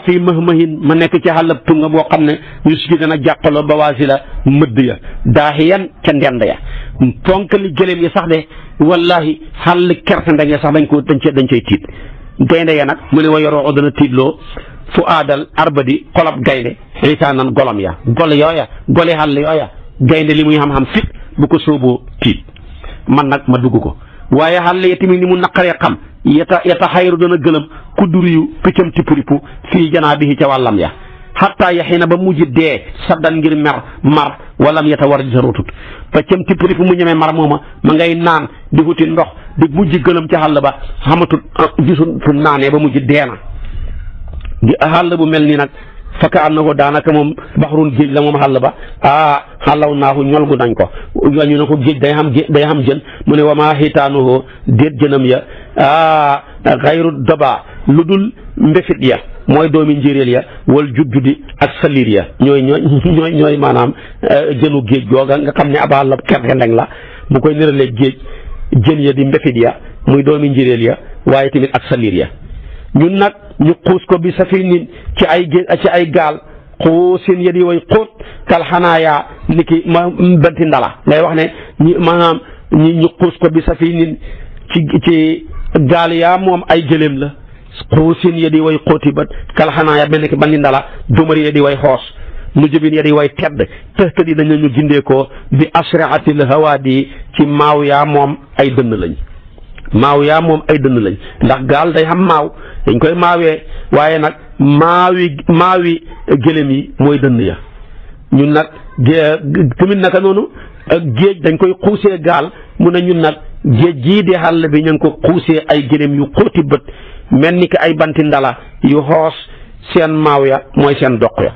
[SPEAKER 1] fii mahmahin ma nekk ci xàllab tunga boo xam ne ñu si dana jàqaloo ba waasi la mëdd ya daaxiyan ca ndend ya ponk li gëléem yi sax de wallahi xàll kerte ndeg ya sax dañ cay tiit gaynde ya nag mu ne wa yoroo dana tiitloo fu aadal arbadi xolab gaynde ritaanan golom ya gol yooya goli xàll yooya gaynde li muy xam-xam fit bu ko sóoboo tiit man nag ma dugg ko waaye xàll ya tamit ni mu naqaree xam yata xayru dana gëlëm ku duriyu piccam tippuripu fii janaa bihi ca wàllam ya xataa yaxina ba mujj dee saddan ngir mar walam yata war di sa rootut piccam tippuripu mu ñemee mar mooma ma ngay naan di wuti ndox di mujj gëlëm ca xàll ba xamatut gisul fu naanee ba mujj dee na xàll bu mel nii nag fakka am na ko daanaka moom baxrun géej la moom xàll ba xàllaw naahu ñolgu nañ ko ñu ne ko géej day xam jën mu ne wama xitaanuhoo déet jënam ya xayru daba lu dul mbefit ya mooy doomi njéeréel ya wal judjudi ak salir ya ñooy maanaam jënu géej googa nga xam ne ab xàll kerte ndeng la bu koy niralee géej jën ya di mbefit ya muy doomi njéeréel ya waaye tamit ak salir ya ñun nag ñu xuus ko bi safinin ci ay gaal xuusin ya di way xóot kal xanaaya ni ki ma banti ndala ngay wax ne ñu xuus ko bi safinin ci gaal yaa moom ay gëléem la xuusin ya di way xóoti ba kal xanaaya mel ni ki banti ndala dumari ya di way xoos nu jubin ya di way tedd tëxtët yi dañu ñu gindee ko bi asriatil hawaadi ci maaw yaa moom ay dënn lañ maaw yaa moom ay dënn lañ ndax gaal day xam maaw dañ koy maawee waaye nag maawi gëlëm yi mooy dënn ya ñun nag tamit naka noonu géej dañ koy xuusee gaal mu ne ñun nag géej jii di xàll bi ñu ngi ko xuusee ay gëlëm yu xóoti bët mel ni ki ay banti ndala yu xoos seen maaw ya mooy seen doq ya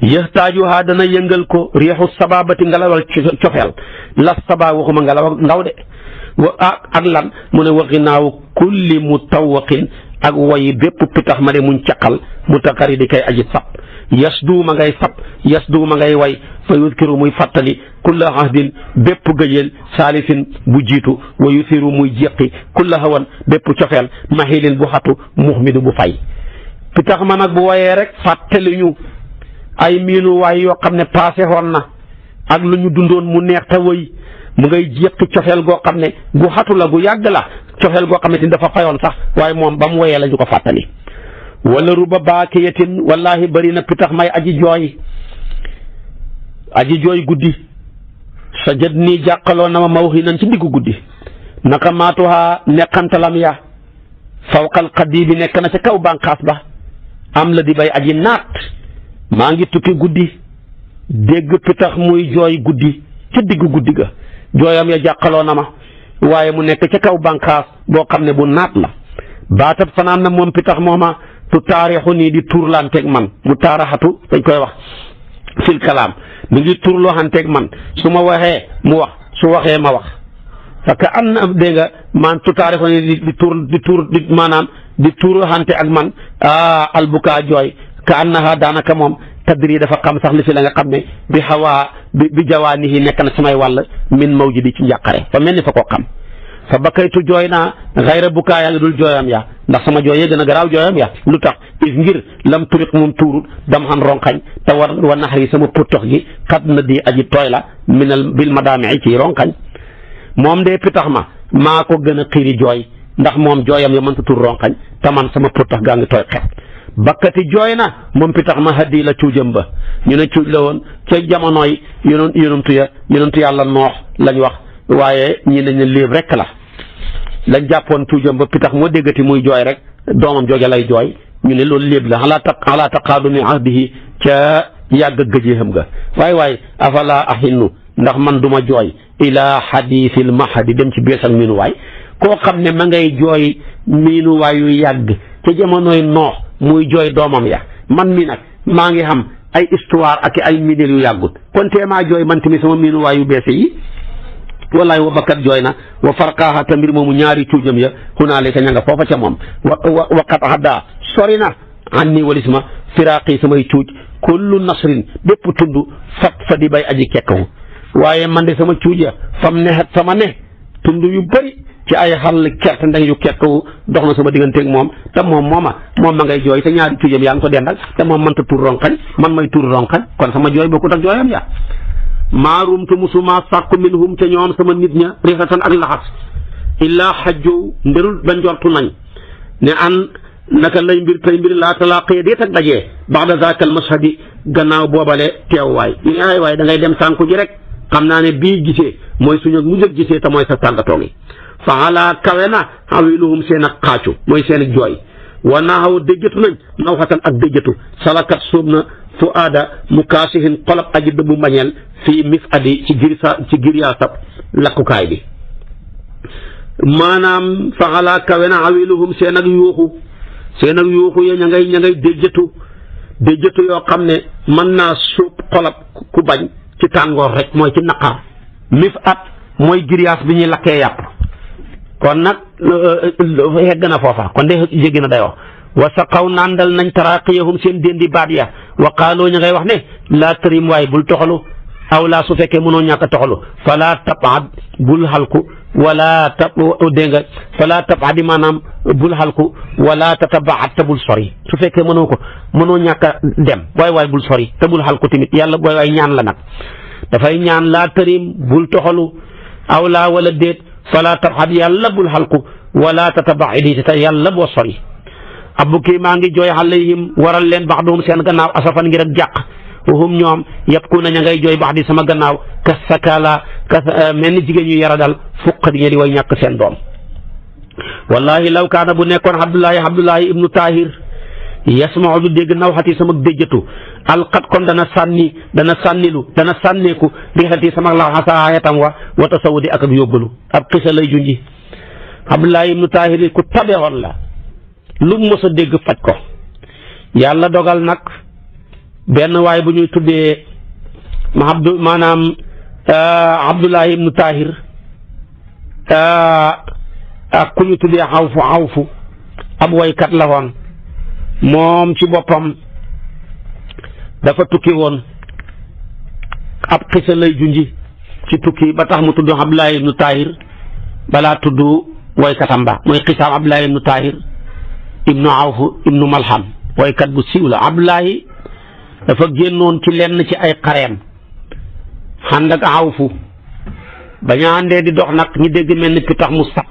[SPEAKER 1] yaxtaajuhaa dana yëngal ko riixu sababati ngelawal cofeel la saba waxuma ngelaw ndaw de ak lan mu ne waxinaawu kulli mutawaqin ak wayi bépp pitax ma de muñ caqal mutaqari di kay aji sab yasdu ma ngay sab yasdu ma ngay way fa yudkiru muy fàttali kulla ahdin bépp gëjeel saalisin bu jiitu wa yusiru muy jeqi kulla hawan bépp cofeel mahilin bu xatu muxmidu bu fay pitax ma nag bu wayee rek fàttali ñu ay miinu waay yoo xam ne passé woon na ak lu ñu dundoon mu neex te wëy mu ngay jéqi cofeel goo xam ne gu xatu la gu yàgg la cofeel goo xam ne dafa fayoon sax waaye moom ba mu woyee la ñu ko fàttali wala ruba baakiyatin wallahi bëri na pitax may aji jooy guddi sa jët nii jàqaloo na ma mawxi nan ci diggu guddi naka maatuha neqantalam ya fawqal xaddi bi nekk na ca kaw bànqaas ba am la di bay aji naat maa ngi tukki guddi dégg pitax muy jooy guddi ca diggu guddi ga jooyam ya jàqaloo na ma waaye mu nekk ca kaw bànqaas boo xam ne bu naat la baatab fanaan na moom pitax mooma tu taarixu nii di tuurlanteeg man mu taaraxatu dañ koy wax fil kalaam mi ngi tuurlooxanteeg man su ma waxee mu wax su waxee ma wax parce que am na dégg nga man tu taarixu nii di maanaam di tuurlooxante ak man albukaa jooy ka annaha daanaka moom tadri dafa xam sax li fi la nga xam ne bi xawaa bi jawaanihi nekk na samay wàll min mawjidi ci njàqare fa mel ni fa ko xam fa bakaytu jooy naa xayra bukaa yaa ngi dul jooyam ya ndax sama jooy yee gën a garaaw jooyam ya lu tax is ngir lam turiq moom tuurut dam xan ronkañ te wa naxari sama putox gi xat na di aji tooy la minal bil madaami ci ronkañ moom de pitax ma maa ko gën a xiiri jooy ndax moom jooyam ya mënta tuur ronkañ te man sama putox gaa ngi tooy xet bakkati jooy na moom pitax ma haddi la cuujam ba ñu ne cuuj la woon ca jamonooy yonantu yàlla noox lañ wax waaye ñi dañ ne léeb rek la lañ jàppoon cuujam ba pitax moo déggati muy jooy rek doomam jooge lay jooy ñu ne loolu léeb la ala taqaadumi ahdihi ca yàgg gëjee xam nga waaye afala ahinnu ndax man duma jooy ila xadiisil mahadi dem ci bees ak miinuwaay koo xam ne ma ngay jooy miinuwaay yu yàgg ca jamonooy noox muy jooy doomam ya man mi nag maa ngi xam ay histoire ak ay mineel yu yàggut kon teemaa jooy man tamit sama miinu waay yu beese yi wallahi wa bakkat jooy na wa farqaaha ta mbir moomu ñaari cuujam ya hunaalika ña nga foofa ca moom wa qad hadda sori na an nii walis ma firaaqi samay cuuj kullu nasrin bépp tund fa di bay aji kekkawu waaye man de sama cuuj ya sama ne tund yu bëri ci ay xal kerte ndax yu kekkawu dox na sama digganteeg moom te moom ma ngay jooy te ñaari cuujam yaa ngi ko dendal te moom mënta tuur ronkañ man may tuur ronkañ kon sama jooy bokkut ak jooyam ya maarum te musuma sàkku minhum te ñoom sama nit ña rifatan ak laxas illaa xajjow mbirul ba njortu nañ ne an naka lay mbir tey mbir laa talaaqee déet ak dajee baxda zaaka al mashhadi gannaaw boobale teewwaay ñu ay waay da ngay dem sànku ji rek xam naa ne bii gisee mooy suñu mujj ak gisee te mooy sa tàggatoo gi fa ala kawe na awiluhum seen ak xaacu mooy seen ak jooy wa naaxaw déjjatu nañ nawxatan ak déjjatu salakat sóob na fu aada mu kaasihin xolab aji dëbbu mbañeel fii mif adi ci giryaasab lakkukaay bi maanaam fa ala kawe na awiluhum seen ak yuuxu ya ña ngay déjjatu yoo xam ne mën naa sóob xolab ku bañ ci tàngoor rek mooy ci naqar mif at mooy giryaas bi ñuy lakkee yàpp kon nag yegg na foofa kon de jéggi na dayoo wa saqaw nandal nañ taraqiyahum seen déndi baat ya wa qaaloo ñu ngay wax ne laa tërim waaye bul toxalu aw laa su fekkee mënoo ñàkk a toxalu fala tabad bul xalku wala dégg nga fala tabadi maanaam bul xalku wala tatabaat te bul sori su fekkee mënoo ñàkk a dem waay bul sori te bul xalku tamit yàlla waay ñaan la nag dafay ñaan laa tërim bul toxalu aw laa wala déet fala tabad yàlla bul xalku wala tatabaidi te yàlla boo sori abbu kii maa ngi jooy alayhim waral leen baxduhum seen gannaaw asafan ngir ak jàq wahum ñoom yabkuuna ña ngay jooy bax di sama gannaaw kas sakala mel ni jigéen ñu yara dal fuq di ñe di way ñàkk seen doom wallahi law kaana bu nekkoon abdullahi ibnu tahir yasmau du dégg nawxati sama déjjatu alqat kon dana sànneeku bi xeti sama laxasaayatam wa tasawudi ak yóbbalu ab xisa lay junji abdullahi ibnu tahir ku tabewoon la lu mos a dégg faj ko yàlla dogal nag benn waay bu ñuy tuddee maanaam Abdullahi ibnu Tahir ak ku ñu tuddee xawfu ab waykat la woon moom ci boppam dafa tukki woon ab xisa lay junji ci tukki ba tax mu tudd Abdullahi ibnu Tahir balaa tudd waykatam ba mooy xisaam Abdullahi ibnu Tahir ibnu awfu ibnu malham waykat bu siiw la Abdullahi dafa génnoon ci lenn ci ay xareem ànd ak awfu ba ñu àndee di dox nag ñu dégg mel ni pitax mu sab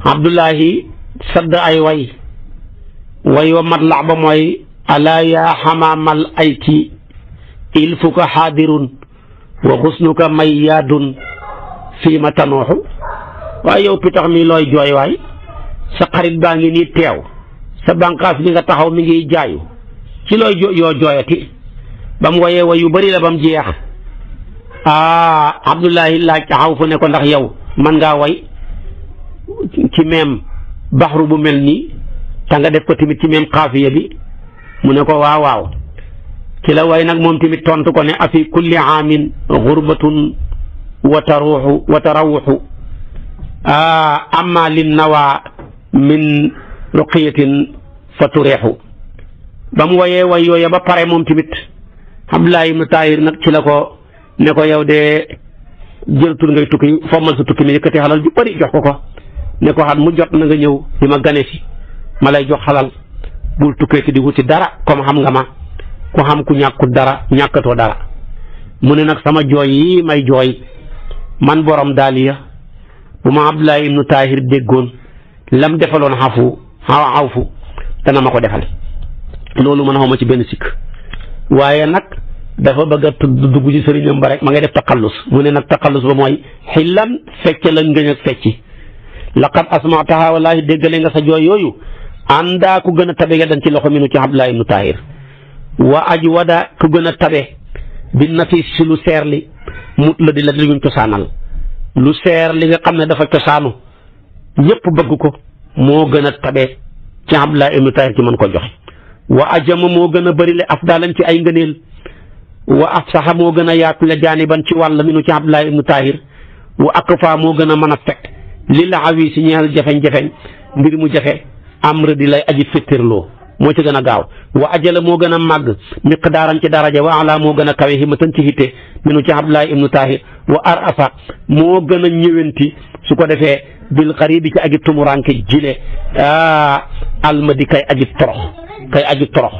[SPEAKER 1] Abdullahi sadd ay way wa matlax ba mooy alaa yaa xamaamal ayti ilfuka xaadirun wa xusnuka mayyaadun fii ma tanooxu waaye yow pitax mi looy jooy waay sa xarit baa ngi nii teew sa bànqaas bi nga taxaw mi ngi jaayu ci looy yoo jooyati ba mu woyee way yu bëri la ba mu jeex Abdullahi laaj taxaw fu ne ko ndax yow man ngaa way ci même baxru bu mel nii te nga def ko tamit ci même xaafiya bi mu ne ko waaw ci la way nag moom tamit tontu ko ne afi kulli aamin xurbatun wa tarawuxu amma lin nawa min ruqiyatin fa tureexu ba mu woyee way yooya ba pare moom tamit Abdullahi ibnu Tahir nag ci la ko ne ko yow de jël tur ngay tukki fommal sa tukki mi yëkkati xalal ju bëri jox ko ne ko xat mu jot na nga ñëw di ma gane si ma lay jox xalal bul tukkee ci di wuti dara comme xam nga ma ku xam ku ñàkkut dara ñàkkatoo dara mu ne nag sama jooy yi may jooy man borom daaliya bu ma Abdullahi ibnu Tahir déggoon lam defaloon awfu dana ma ko defal loolu man xawma ci benn sikk waaye nag dafa bëgg a dugg ci sëriñam ba rek ma ngay def taqallus mu ne nag taqallus ba mooy xillan fecc la ngëñ ak fecci laqad asmataha wallahi déggale nga sa jooy yooyu àndaa ku gën a tabe nga dañ ci loxo minu ci Abdullahi ibnu Tahir wa aj wada ku gën a tabe bi nafis si lu seer li mut la di la luñ cosaanal lu seer li nga xam ne dafa cosaanu ñëpp bëgg ko moo gën a tabe ci Abdullahi ibnu Tahir ci mën ko joxe wa ajama moo gën a bëri le afdalan ci ay ngëneel wa afsaxa moo gën a yaatu le jaaniban ci wàll minu ci Abdullah ibnu Tahir wa akfa moo gën a mën a fekk li la awi si ñeel jafeñ-jafeñ mbir mu jafe amr di lay aji fittirloo moo ci gën a gaaw wa ajala moo gën a màgg miqdaaran ci daraja wa ala moo gën a kawe himatan ci hitte minu ci Abdullah ibnu Tahir wa arafa moo gën a ñëwenti su ko defee bil xaribi ci aji tumuranke jile almadi kay aji torox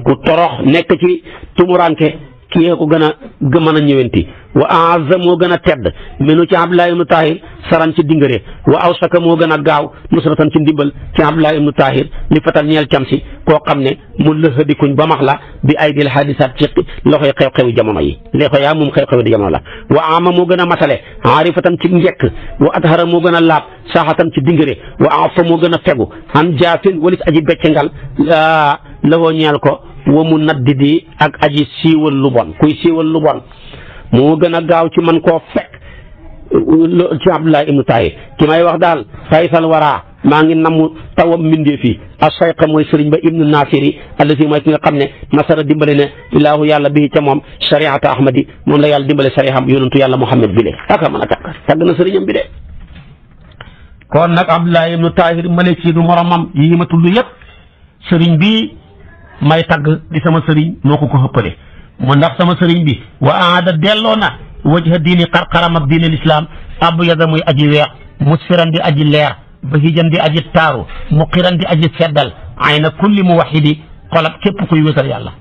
[SPEAKER 1] ku torox nekk ci tumuranke kii ko gën a mën a ñëwenti wa aazza moo gën a tedd minu ci Abdullah ibnu Tahir saran ci dingare wa awsaka moo gën a gaaw nusratan ci ndimbal ci Abdullah ibnu Tahir li fatal ñeel cam si koo xam ne mu lëxadikuñ ba max la bi aydil hadisat ci loxoy xew-xewi jamono yi léexo yaa moom xew-xewi di jamono la wa ama moo gën a matale aarifatan ci njekk wa athara moo gën a laab saaxatan ci dingare wa afa moo gën a fegu han jaafin walis aji beccengal lawoo ñeel ko wa mu naddidi ak aji siiwal lu bon kuy siiwal lu bon moo gën a gaaw ci man koo fekk ci Abdullah ibnu Tahir ki may wax daal faysal waraa maa ngi namm tawam mbindee fii asayqa mooy sëriñ ba ibnu nasiri allasi mooy ki nga xam ne nasara dimbale ne ilaahu yàlla bii ca moom shariata ahmadi moom la yàlla dimbale sariham yonentu yàlla muhammad bi le aka mën a tàgg na sëriñam bi de kon nag Abdullah ibnu Tahir male ci du moromam yi ma tudd yëpp sëriñ bi may tagg di sama sëriñ moo ko xëppale mu ndax sama sëriñ bi wa aada delloo na wajha diini xarxaram ak diine lislaam abyada muy aji weex musfiran di aji leer bahijan di aji taaru muqiran di aji seddal ayna kulli muwahidi xolab képp kuy wéetal yàlla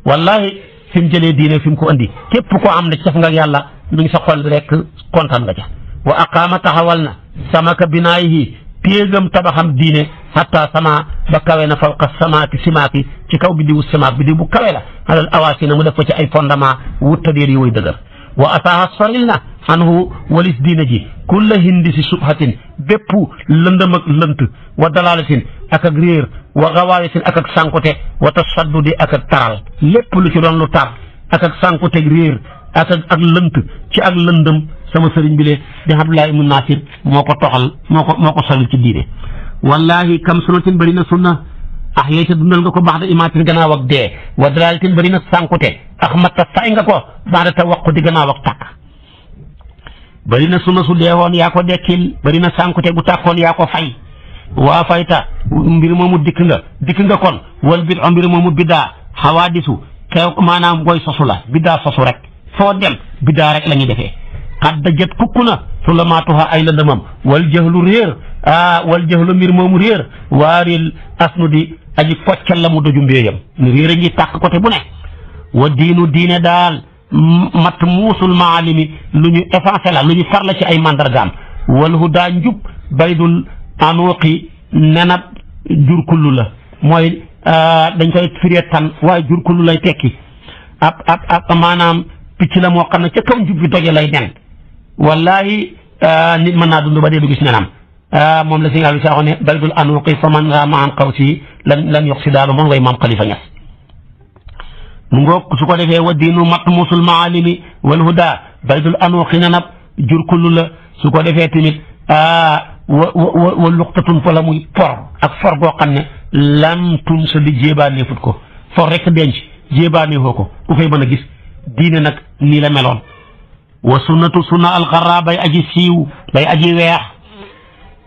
[SPEAKER 1] wallahi fi mu jëlee diine fi mu ko andi képp ko am ne caf nga yàlla mi ngi sa xol rek kontaan nga ca wa aqaama taxawal na samaka binaayihi téegam tabaxam diine hatta sama ba kawe na fawqa samaaki simaaki ci kaw bi di wut samaak bi di bu kawe la alal awaasina mu def ko ci ay fondement wuttadeer yi way dëgër wa ataaha soril na anhu walis diine ji kulla hindi si subhatin bépp lëndëm ak lënt wa dalalatin ak ak réer wa gawaayatin ak ak sànkute wa tasaddudi ak ak taral lépp lu ci doon lu tar ak ak sànkuteg réer ak lënt ci ak lëndëm sama sëriñ bi le di Abdullah ibnu Nasir moo ko toxal moo ko solil ci diine wallahi kam sunnatin bëri na sunna ax yey ta dundal nga ko baax da imaatin gannaaw ak dee wa dalalatin bëri na sànkute ax matta fay nga ko baax da ta waqu di gannaaw ak tàkk bëri na sunna su deewoon yaa ko dekkil bëri na sànkute gu tàkkoon yaa ko fay waa fayta mbir moomu dikk nga kon wal bid o mbir moomu biddaa xawaadisu xew maanaam booy sosu la biddaa sosu rek foo dem biddaa rek la ñuy defee xadda jët kukku na sulamaatuha ay lëndëmam wal jahlu réer wal jahlu mbir moomu réer waaril asnu di aji foccal la mu doju mbéyam ni réer a ngi tàkk côté bu ne wa diinu diine daal mat muusul maalimi lu ñu effacé la lu ñu far la ci ay mandargaam wal hudaa njub baydul anuuqi nenab jurkullu la mooy dañ koy firee tan waaye jurkullu lay tekki ab maanaam picc la moo xam ne ca kaw njub bi doje lay nen wallahi nit mën naa dund ba dee du gis nenam moom la si nga xam ne baydul anuuqi fa man nga maan xaw si lan yox si daalu moom ngay maam Xalifa Ñas mu ngoog su ko defee wa diinu mat musul maalimi wal huda baydul anuuqi nenab jurkullu la su ko defee tamit wa luqtatun fa la muy for boo xam ne lam tun sa di jéebaanee fut ko for rek denc jéebaanee foo ko ku koy mën a gis diine nag nii la meloon wa sunnatu sunna alxarra bay aji siiw bay aji weex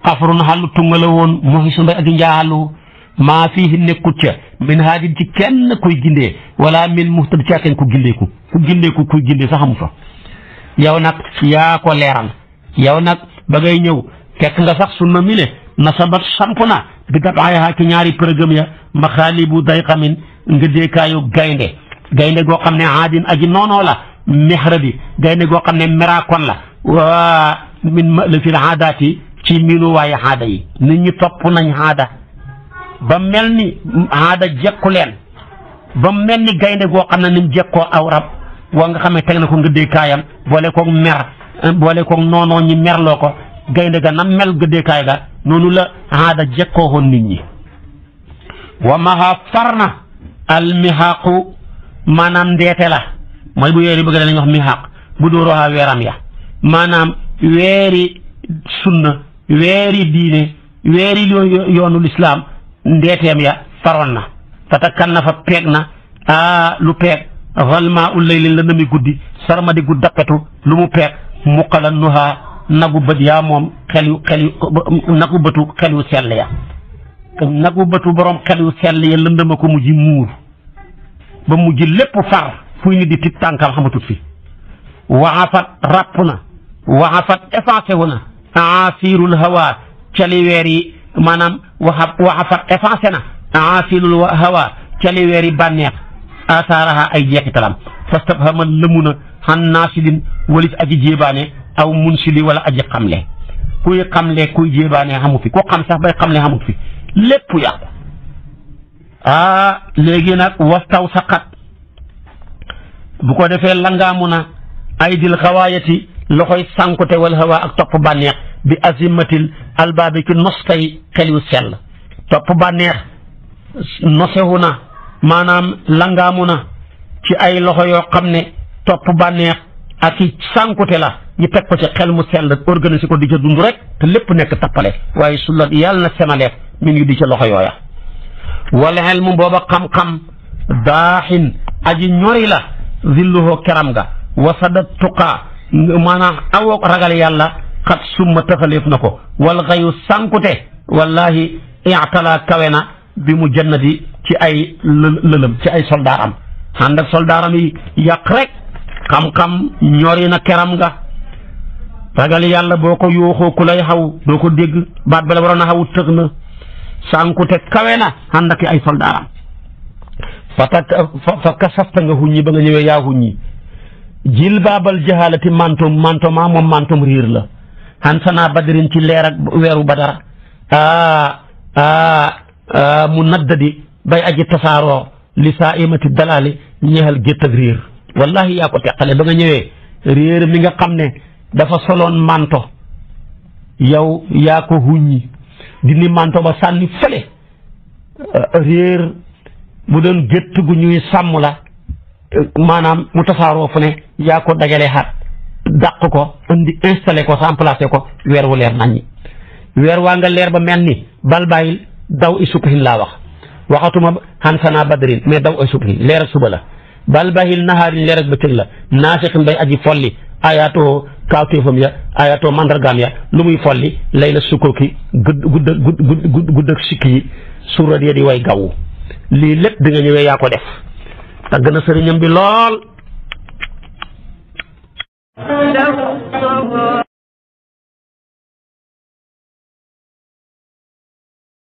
[SPEAKER 1] xafrun xàllu tunga la woon moxi su bay aji njaaxalu maa fii nekkut ca min haadin ci kenn kuy gindee wala min muhtad ca kenn ku gindeeku kuy gindee sax amu fa yow nag yaa ko leeral yow nag ba ngay ñëw fekk nga sax sunna mi ne nasabat samp na bi dabaayaha ci ñaari përëgëm ya maxaalibu dayqamin nga deekaayu gaynde goo xam ne aadin aji noonoo la mexra bi gaynde goo xam ne meraakon la wa min la fil aadaati ci miinu waaye aada yi nit ñi topp nañ aada ba mel ni aada jekku leen ba mel ni gaynde goo xam ne ni mu jekkoo aw rab waa nga xam ne teg na ko nga deekaayam boole koog mer boole koog noonoo ñi merloo ko gaynde ga nam mel gëddeekaay ga noonu la aada jekkoo woon nit ñi wa maha farna al mihaaqu maanaam ndeete la mooy bu weeri bëgg dañuy wax mihaaq bu dóorooxa weeram ya maanaam weeri sunna weeri diine weeri yoonu lislaam ndeeteem ya faroon na fatakannafa peeg na lu peeg xalmaa u laylin la nami guddi sarmadi gu dappetu lu mu peeg muqala nuha nagu bët yaa moom nagu bëtu xel yu sell ya nagu bëtu borom xel yu sell ya lëndëma ko mujj muur ba mujj lépp far fuy nit di tit tànkam xamatut fi waxafat ràpp na waxafat effacé wu na aasirul hawa caliweer yi maanaam waxafat effacé na aasirul hawa caliweer yi bànneex asaaraha ay jeexitalam fastabhama lëmu na xan naasilin walis aji jéebaane aw munsili wala aji xamle kuy xamle kuy jéebaane xamu fi ku xam sax bay xamle xamut fi lépp yàqu léegi nag wastaw saqat bu ko defee langaamu na ay dil xawaayati loxoy sànkute wal hawa ak topp bànneex bi azimatil albaabi ci noskay xel yu sell topp bànneex nosewu na maanaam langaamu na ci ay loxo yoo xam ne topp bànneex ak i sànkute la ñu teg ko ci xel mu sell organiser ko di ca dund rek te lépp nekk tappale waaye su la yàlla na semaleef mi ngi di ca loxo yooya wala xel mu booba xam-xam daaxin aji ñori la zilluhoo keram ga wasadat tuqaa maanaam awoog ragal yàlla xat summa tëxaleef na ko wal xayu sànkute wallahi i'tala kawe na bi mu jannati ci ay lëlëm ci ay soldaaram ànd ak soldaaram yi yàq rek xam-xam ñori na keram nga ragal yàlla boo ko yooxoo ku lay xaw doo ko dégg baat bala waroon a xaw tëg na sànkute kawe na ànd ak ay soldaaram fa kasafta nga huññi ba nga ñëwee yaa huññi jil baabal jahalati mantom maa moom mantom riir la xan sana badrin ci leer ak weeru badara mu naddadi bay aji tasaaroo li saa imati dalali ñeexal gétt ak riir wallahi yaa ko teqale ba nga ñëwee réer mi nga xam ne dafa soloon manto yow yaa ko huññi dindi manto ba sànni fële réer bu doon gétt gu ñuy sàmm la maanaam mu tasaaroo fu ne yaa ko dagale xaat dàq ko indi installé ko remplacé ko weer wu leer naññi weer waa nga leer ba mel ni bal bàyyil daw i subhin laa waxatuma xan sana badrin mais daw ay subhin leer ak suba la bal bàyyil nahaarin leer ak bëccëg la naasixin bay aji folli ayatoo kaawteefam ya ayatoo mandargaam ya lu muy folli lay la sukkoki gudd ak sikki yi surat ya di way gawwu lii lépp bi nga ñëwee yaa ko def tagg na sëriñam bi lool